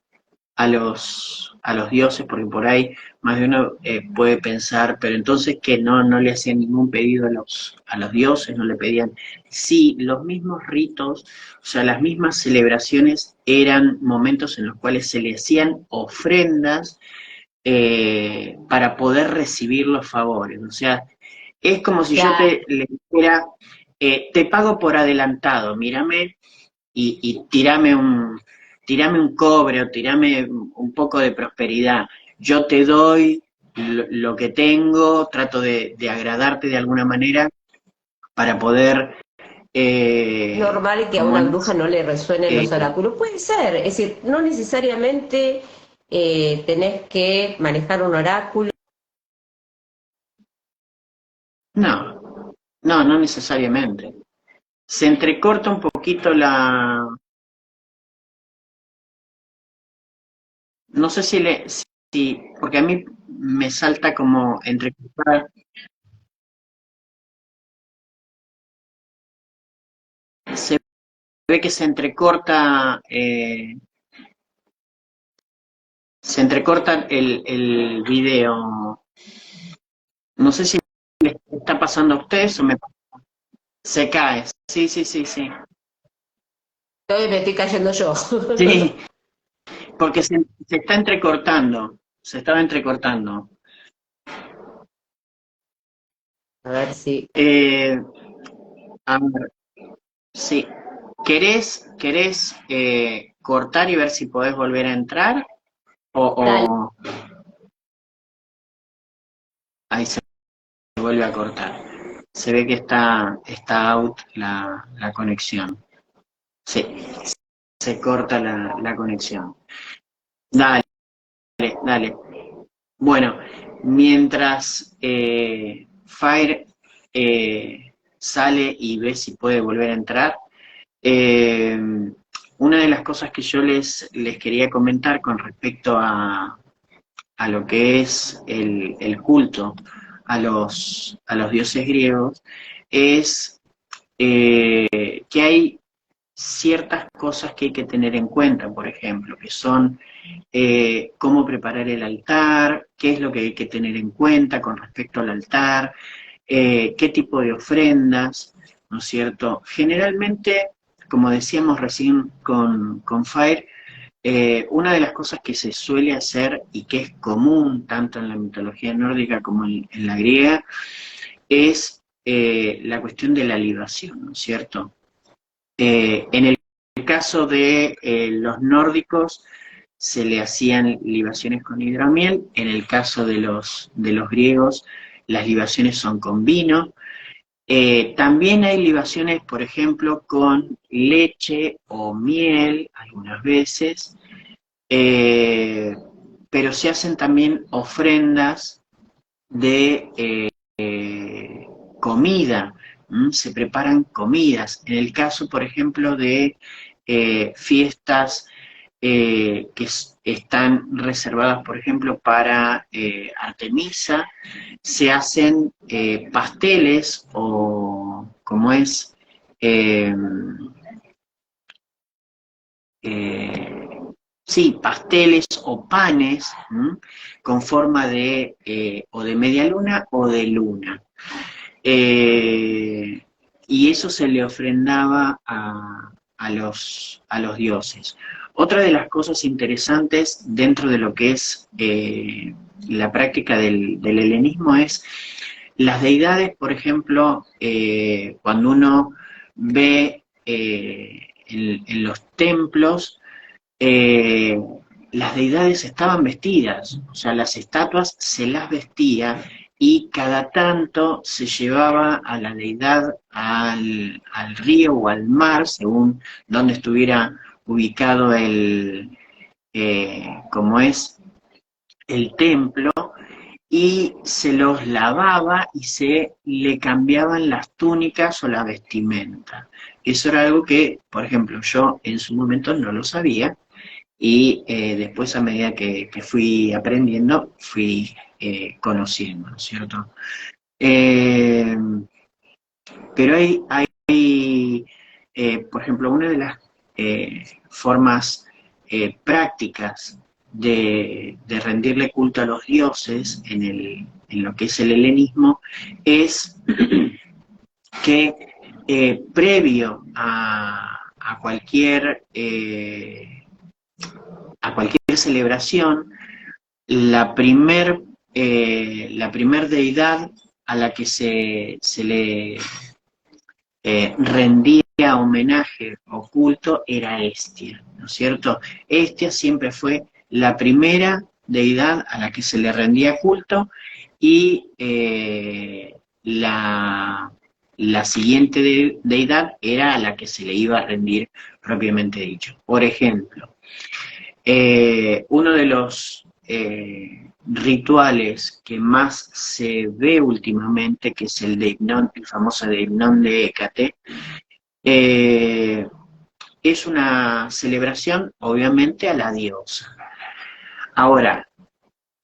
a los dioses, porque por ahí más de uno puede pensar, pero entonces que no le hacían ningún pedido a los dioses, no le pedían. Sí, los mismos ritos, o sea, las mismas celebraciones eran momentos en los cuales se le hacían ofrendas para poder recibir los favores. O sea, es como si yo Claro, le dijera, te pago por adelantado, mírame y tirame un cobre o tirame un poco de prosperidad. Yo te doy lo que tengo, trato de agradarte de alguna manera para poder, normal que a como una es, bruja no le resuenen eh, los oráculos. Puede ser, es decir, no necesariamente tenés que manejar un oráculo. no necesariamente. Se entrecorta un poquito no sé si, porque a mí me salta como entrecortar, se ve que se entrecorta el video. No sé si le está pasando a ustedes o se cae. Sí, sí, sí, sí. Entonces me estoy cayendo yo. Sí, porque se está entrecortando. Se estaba entrecortando. A ver si. Eh, a ver, sí. ¿Querés cortar y ver si podés volver a entrar? Dale. O ahí se vuelve a cortar. Se ve que está out la conexión. Sí, se corta la conexión. Dale, dale. Bueno, mientras Fire sale y ve si puede volver a entrar, eh, una de las cosas que yo les quería comentar con respecto a lo que es el culto a los dioses griegos es que hay ciertas cosas que hay que tener en cuenta, por ejemplo, que son cómo preparar el altar, qué es lo que hay que tener en cuenta con respecto al altar, qué tipo de ofrendas, ¿no es cierto? Generalmente, como decíamos recién con Fire, una de las cosas que se suele hacer y que es común tanto en la mitología nórdica como en la griega es la cuestión de la libación, ¿no es cierto? En el caso de los nórdicos se le hacían libaciones con hidromiel, en el caso de los griegos las libaciones son con vino. También hay libaciones, por ejemplo, con leche o miel, algunas veces, eh, pero se hacen también ofrendas de comida, se preparan comidas. En el caso, por ejemplo, de fiestas están reservadas, por ejemplo, para Artemisa, se hacen pasteles o, como es, eh, eh, sí, pasteles o panes con forma de o de media luna o de luna. Eh, y eso se le ofrendaba a los dioses. Otra de las cosas interesantes dentro de lo que es la práctica del helenismo es las deidades, por ejemplo, cuando uno ve en los templos, eh, las deidades estaban vestidas, o sea, las estatuas se las vestía y cada tanto se llevaba a la deidad al río o al mar, según donde estuviera ubicado como es el templo, y se los lavaba y se le cambiaban las túnicas o la vestimenta. Eso era algo que, por ejemplo, yo en su momento no lo sabía, y después a medida que fui aprendiendo, fui conociendo, ¿no es cierto? Eh, pero por ejemplo, una de las formas prácticas de rendirle culto a los dioses en lo que es el helenismo es que previo a cualquier celebración, la primer deidad a la que se le rendía homenaje o culto era Hestia, ¿no es cierto? Hestia siempre fue la primera deidad a la que se le rendía culto, y la siguiente deidad era a la que se le iba a rendir propiamente dicho. Por ejemplo, uno de los rituales que más se ve últimamente, que es el Deipnón, el famoso Deipnón de Hécate, es una celebración obviamente a la diosa. Ahora,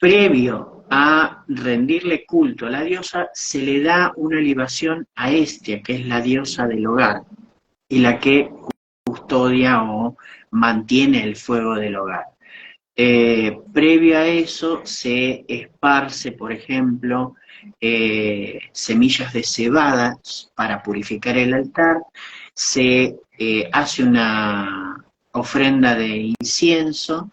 previo a rendirle culto a la diosa, se le da una libación a Hestia, que es la diosa del hogar, y la que custodia o mantiene el fuego del hogar. Previo a eso se esparce, por ejemplo, semillas de cebada para purificar el altar, se hace una ofrenda de incienso,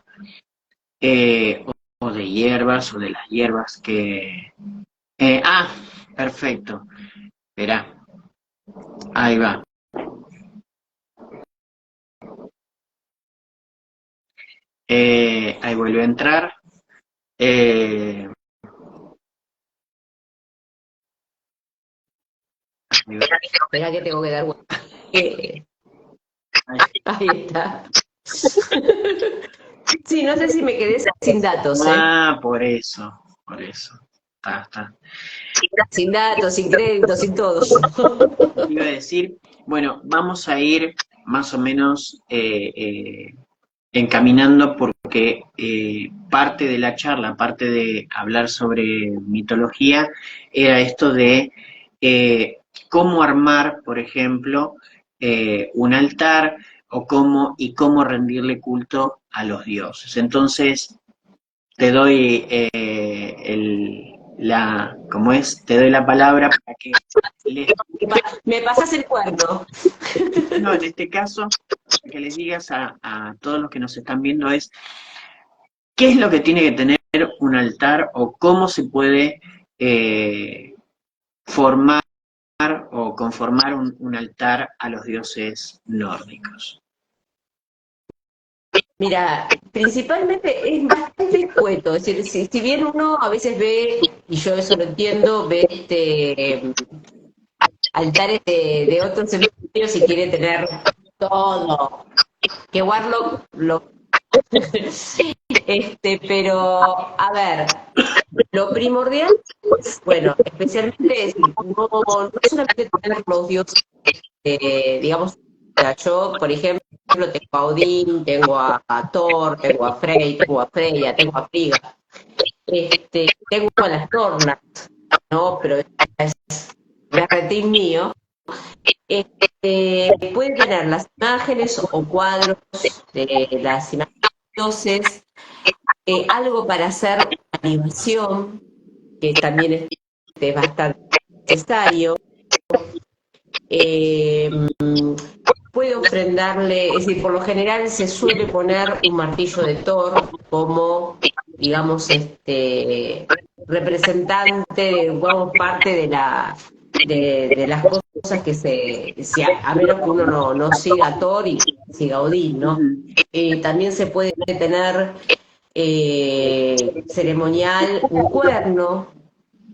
o de hierbas, o de las hierbas que... perfecto, verá, ahí va. Ahí vuelve a entrar. Espera que tengo que dar vuelta. Ahí está. Sí, no sé si me quedé sin datos, ¿eh? Por eso. Está. Sin datos, sin créditos, sin todo. Iba a decir, bueno, vamos a ir más o menos encaminando, porque parte de la charla, parte de hablar sobre mitología, era esto de cómo armar, por ejemplo, un altar, o cómo rendirle culto a los dioses. Entonces, te doy te doy la palabra para que Me pasas el cuerno. no, en este caso, que les digas a todos los que nos están viendo es qué es lo que tiene que tener un altar, o cómo se puede formar o conformar un altar a los dioses nórdicos. Mira, principalmente es bastante escueto, es decir, si bien uno a veces ve, y yo eso lo entiendo, ve altares de otros hemisferios y quiere tener todo, que Warlock pero a ver, lo primordial es, bueno, especialmente es, no solamente tener los dioses, digamos, o sea, yo, por ejemplo, tengo a Odín, tengo a Thor, tengo a Frey, tengo a Freya, tengo a Frigga, tengo a las Nornas, ¿no? Pero es berretín mío. Puede tener las imágenes o cuadros de las imágenes de los dioses, algo para hacer animación, que también es bastante necesario. Puede ofrendarle, es decir, por lo general se suele poner un martillo de Thor como, digamos, representante, digamos, parte de las cosas que si a menos que uno no siga a Thor y siga a Odín, ¿no? También se puede tener ceremonial un cuerno,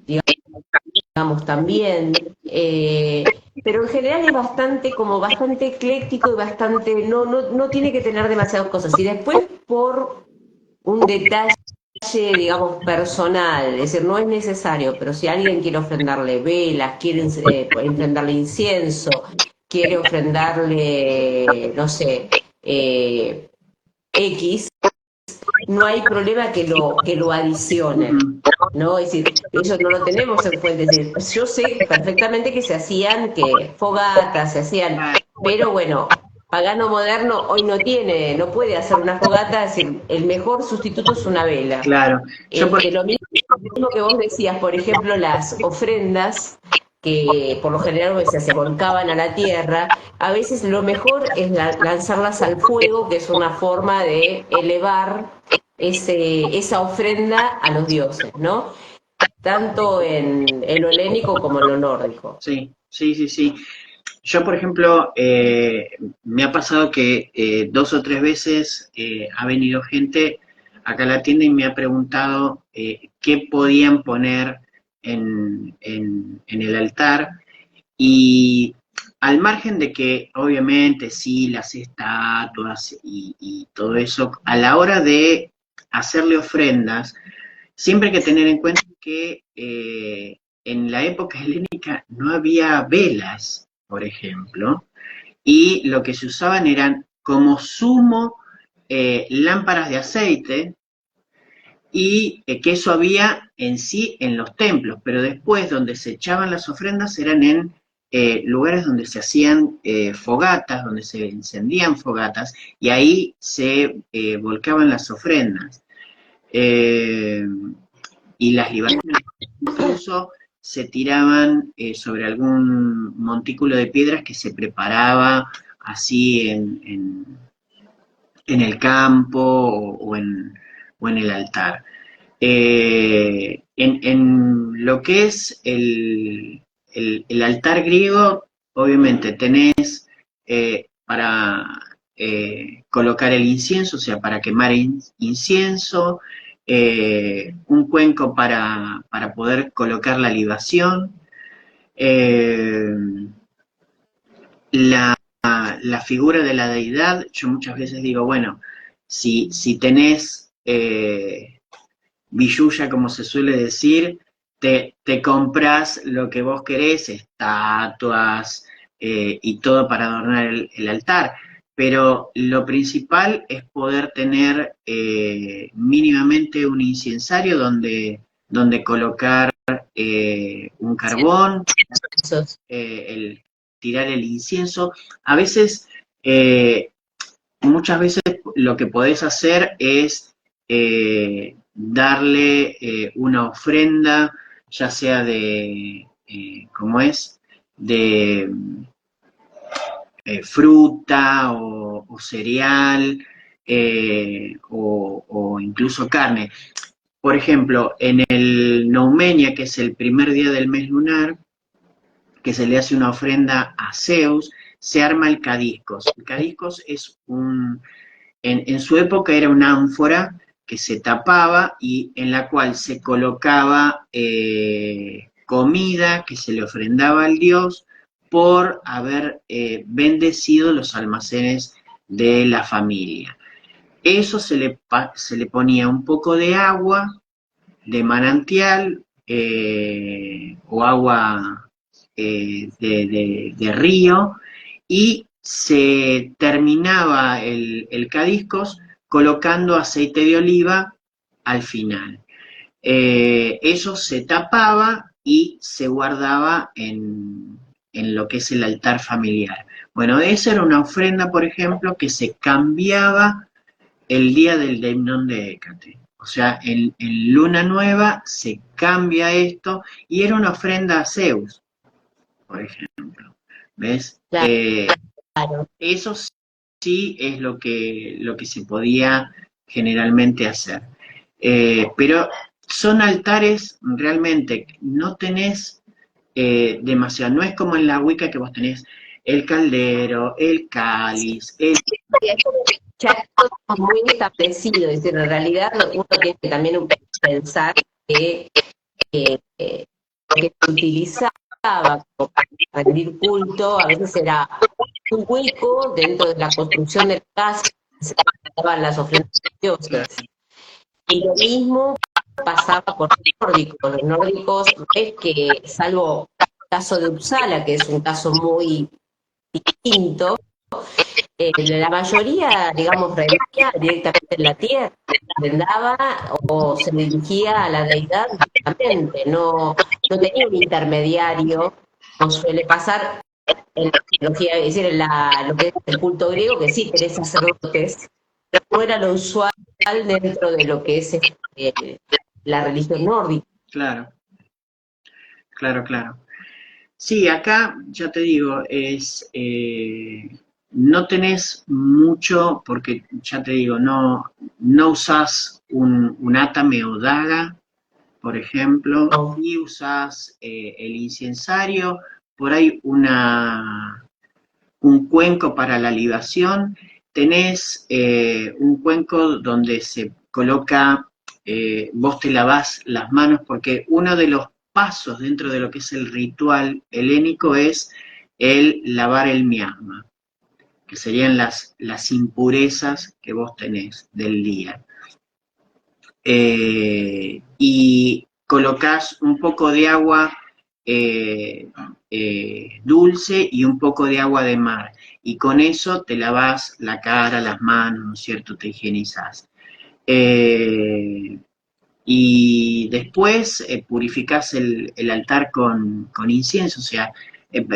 digamos, también, pero en general es bastante ecléctico y bastante, no tiene que tener demasiadas cosas. Y después, por un detalle digamos, personal, es decir, no es necesario, pero si alguien quiere ofrendarle velas, quiere ofrendarle incienso, quiere ofrendarle, no sé, X, no hay problema que lo adicione, ¿no? Es decir, eso no lo tenemos en fuentes. Es decir, yo sé perfectamente que se hacían que fogatas, se hacían, pero bueno, pagano moderno hoy no tiene, no puede hacer una fogata, es decir, el mejor sustituto es una vela. Claro. Yo por Lo mismo que vos decías, por ejemplo, las ofrendas que por lo general se volcaban a la tierra, a veces lo mejor es lanzarlas al fuego, que es una forma de elevar esa ofrenda a los dioses, ¿no? Tanto en lo helénico como en lo nórdico. sí, sí, sí, sí. Yo, por ejemplo, me ha pasado que 2 o 3 veces ha venido gente acá a la tienda y me ha preguntado qué podían poner en el altar. Y al margen de que, obviamente, sí, las estatuas y todo eso, a la hora de hacerle ofrendas, siempre hay que tener en cuenta que en la época helénica no había velas, por ejemplo, y lo que se usaban eran como sumo lámparas de aceite y que eso había en sí en los templos, pero después donde se echaban las ofrendas eran en lugares donde se hacían fogatas, donde se encendían fogatas, y ahí se volcaban las ofrendas. Eh, y las libaciones incluso se tiraban sobre algún montículo de piedras que se preparaba así en el campo o en el altar. En lo que es el altar griego, obviamente tenés para colocar el incienso, o sea, para quemar incienso, un cuenco para poder colocar la libación, eh, la, la figura de la deidad. Yo muchas veces digo, bueno, si tenés billulla, como se suele decir, te compras lo que vos querés, estatuas y todo para adornar el altar. Pero lo principal es poder tener mínimamente un incensario donde colocar un carbón, tirar el incienso. A veces, muchas veces lo que podés hacer es darle una ofrenda, ya sea de, ¿cómo es? De fruta o cereal o incluso carne. Por ejemplo, en el Noumenia, que es el primer día del mes lunar, que se le hace una ofrenda a Zeus, se arma el cadiscos. El cadiscos es en su época era una ánfora que se tapaba y en la cual se colocaba comida que se le ofrendaba al dios por haber bendecido los almacenes de la familia. Eso se le ponía un poco de agua, de manantial o agua de río, y se terminaba el cadiscos colocando aceite de oliva al final. Eso se tapaba y se guardaba en lo que es el altar familiar. Bueno, esa era una ofrenda, por ejemplo, que se cambiaba el día del Deimnon de Hécate. O sea, en luna nueva se cambia esto y era una ofrenda a Zeus, por ejemplo. ¿Ves? Claro. Eso sí es lo que se podía generalmente hacer. Pero son altares realmente, no tenés demasiado, no es como en la Wicca que vos tenés el caldero, el cáliz, Ya es todo muy establecido, es decir, en realidad uno tiene que también pensar que lo que se utilizaba para rendir culto a veces era un hueco dentro de la construcción de la casa, se daban las ofrendas de dioses. Y lo mismo pasaba con los nórdicos. Los nórdicos, es que, salvo el caso de Uppsala, que es un caso muy distinto, la mayoría, digamos, reía directamente en la tierra, ofrendaba o se dirigía a la deidad directamente, no tenía un intermediario, como suele pasar en la teología, es decir, lo que es el culto griego, que sí tenés sacerdotes, pero no era lo usual dentro de lo que es la religión nórdica. Claro, claro, claro. Sí, acá ya te digo, no tenés mucho, porque ya te digo, no usás un atame o daga, por ejemplo, No. y usás el incensario, por ahí un cuenco para la libación, tenés un cuenco donde se coloca, vos te lavás las manos, porque uno de los pasos dentro de lo que es el ritual helénico es el lavar el miasma, que serían las impurezas que vos tenés del día. Y colocás un poco de agua dulce y un poco de agua de mar. Y con eso te lavas la cara, las manos, ¿no es cierto? Te higienizás. Y después purificás el altar con incienso, o sea,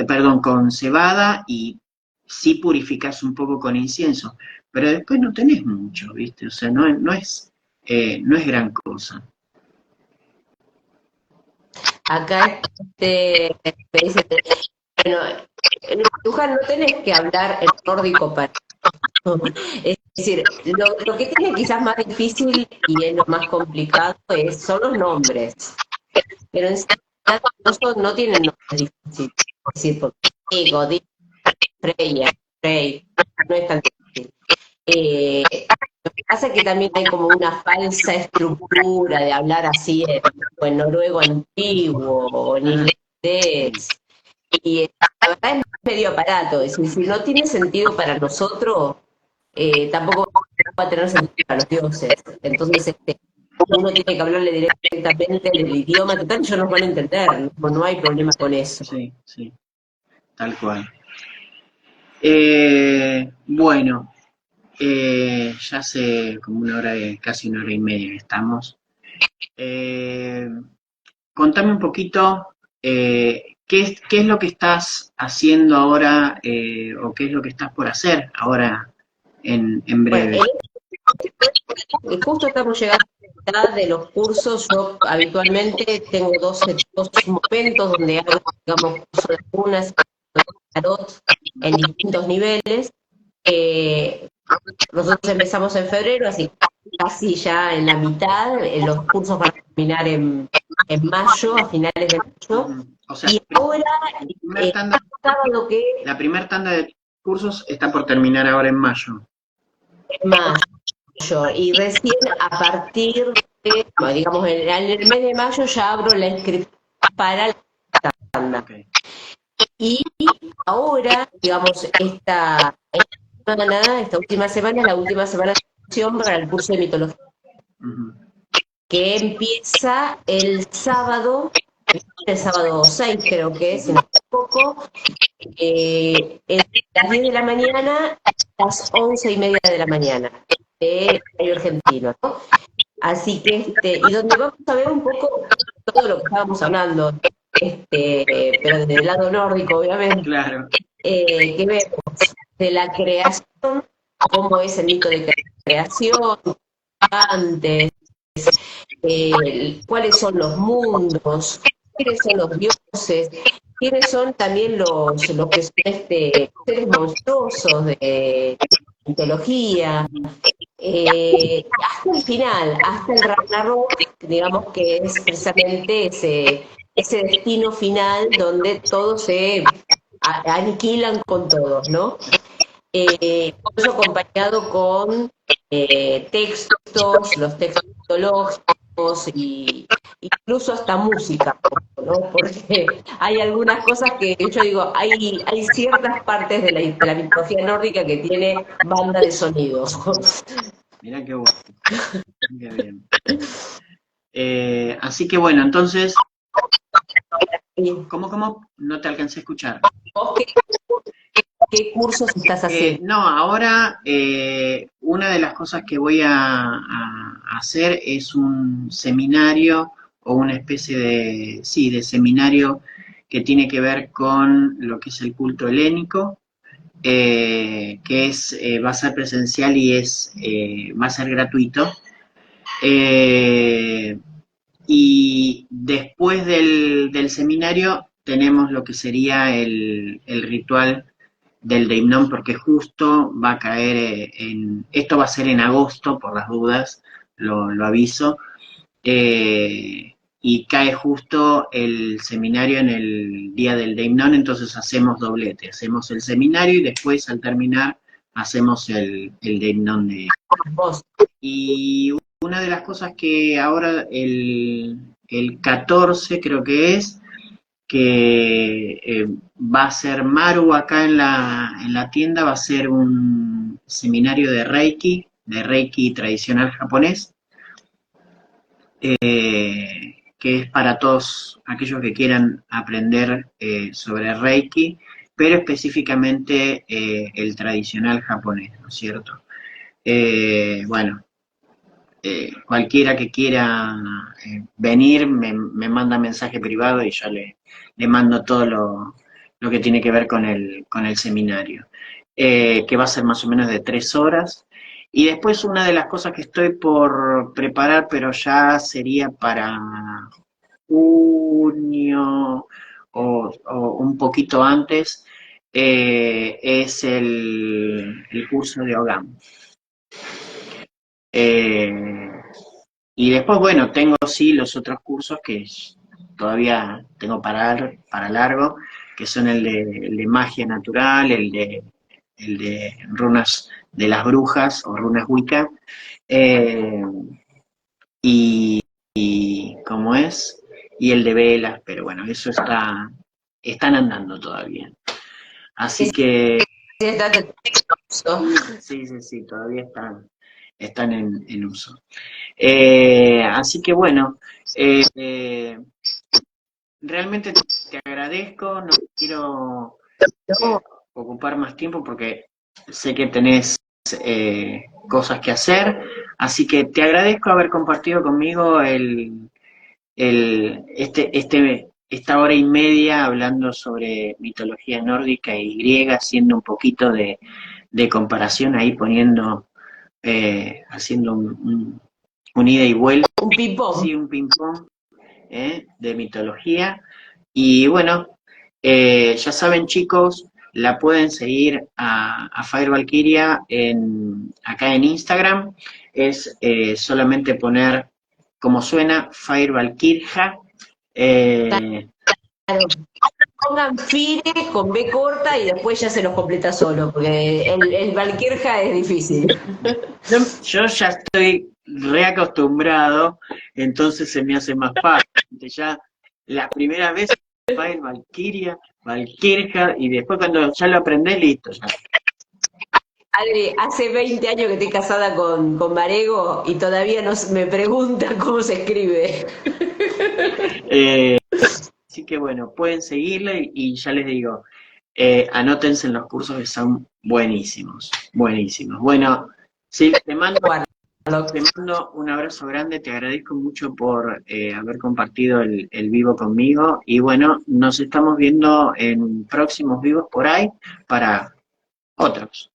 perdón, con cebada y sí purificás un poco con incienso, pero después no tenés mucho, ¿viste? O sea, no es gran cosa. Acá me dice, bueno, en Luján no tenés que hablar el nórdico para... Es decir, lo que tiene quizás más difícil y es lo más complicado son los nombres. Pero en realidad no tienen nombres difíciles. Es decir, porque Godín, Freya, Frey, no es tan difícil. Lo que pasa es que también hay como una falsa estructura de hablar así en noruego antiguo o en inglés. Y la verdad es medio aparato. Es decir, si no tiene sentido para nosotros, tampoco va a tener sentido para los dioses. Entonces, uno tiene que hablarle directamente en el idioma, total, ellos nos van a entender, no hay problema con eso. Sí, sí, tal cual. Bueno, ya hace como casi una hora y media que estamos. Eh, Contame un poquito qué es lo que estás haciendo ahora o qué es lo que estás por hacer ahora en Bueno, breve. justo estamos llegando a la mitad de los cursos. Yo habitualmente tengo dos momentos donde hago, digamos, curso de runas, tarot en distintos niveles. Eh, Nosotros empezamos en febrero, así que casi ya en la mitad. Los cursos van a terminar en mayo, a finales de mayo. O sea, Y ahora, primer tanda, sábado que la primera tanda de cursos está por terminar ahora en mayo. es mayo, y recién a partir de, bueno, digamos, en el mes de mayo ya abro la inscripción para la tanda. Okay. Y ahora, digamos, esta última semana es la última semana de inscripción para el curso de mitología, que empieza el sábado 6 creo que es, si no me equivoco, entre las 10 de la mañana a las 11:30 de la mañana, de horario argentino, ¿no? Así que, y donde vamos a ver un poco todo lo que estábamos hablando, pero desde el lado nórdico, obviamente, Claro. que vemos de la creación, cómo es el mito de creación, antes, cuáles son los mundos, quiénes son los dioses, quiénes son también los que son seres monstruosos de mitología, hasta el final, hasta el Ragnarok, digamos que es precisamente ese destino final donde todos se aniquilan con todos, ¿no? Eso acompañado con textos, los textos mitológicos y incluso hasta música, ¿no? Porque hay algunas cosas que yo digo, hay ciertas partes de la mitología nórdica que tiene banda de sonidos. Mirá qué bueno. Qué bien. Así que bueno, entonces, ¿cómo? No te alcancé a escuchar. ¿Vos qué cursos estás haciendo? No, ahora una de las cosas que voy a hacer es un seminario o una especie de, sí, de seminario que tiene que ver con lo que es el culto helénico, que va a ser presencial y va a ser gratuito. Eh, y después del seminario tenemos lo que sería el ritual del Deimnón, porque justo va a caer esto va a ser en agosto, por las dudas, lo aviso, y cae justo el seminario en el día del Deimnón, entonces hacemos doblete, hacemos el seminario y después al terminar hacemos el Deimnón Vos. y una de las cosas que ahora el 14 creo que va a ser Maru acá en la tienda, va a ser un seminario de Reiki tradicional japonés, que es para todos aquellos que quieran aprender sobre Reiki, pero específicamente el tradicional japonés, ¿no es cierto? Bueno, cualquiera que quiera venir me manda mensaje privado y yo le mando todo lo que tiene que ver con el seminario, que va a ser más o menos de 3 horas. Y después una de las cosas que estoy por preparar, pero ya sería para junio o un poquito antes, es el curso de Ogam. Eh, y después, bueno, tengo sí los otros cursos que todavía tengo para largo, que son el de magia natural, el de runas de las brujas o runas Wicca, eh, y ¿cómo es? Y el de velas, pero bueno, están andando todavía. Así que sí, todavía están en uso. Así que bueno, eh, realmente te agradezco, no quiero ocupar más tiempo porque sé que tenés cosas que hacer, así que te agradezco haber compartido conmigo esta hora y media hablando sobre mitología nórdica y griega, haciendo un poquito de comparación ahí haciendo un ida y vuelta. Un ping-pong. Sí, un ping-pong de mitología. Y bueno, ya saben chicos, la pueden seguir a Fire Valkyria acá en Instagram. Es solamente poner como suena, Fire Valkyria. Pongan Fire con B corta y después ya se los completa solo, porque el Valkyria es difícil. Yo ya estoy reacostumbrado, entonces se me hace más fácil. Ya la primera vez Fire Valkyria, Valkyria, y después cuando ya lo aprendés, listo. Ya. Adri, hace 20 años que estoy casada con Marego y todavía me pregunta cómo se escribe. Así que bueno, pueden seguirla y ya les digo, anótense en los cursos que son buenísimos, buenísimos. Bueno, sí, te mando un abrazo grande, te agradezco mucho por haber compartido el vivo conmigo y bueno, nos estamos viendo en próximos vivos por ahí para otras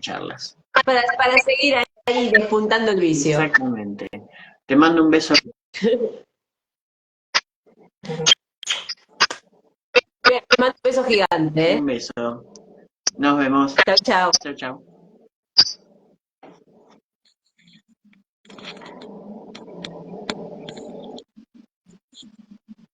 charlas. Para seguir ahí despuntando el vicio. Exactamente. Te mando un beso. Te mando un beso gigante. Un beso. Nos vemos. Chao, chao. Chao, chao.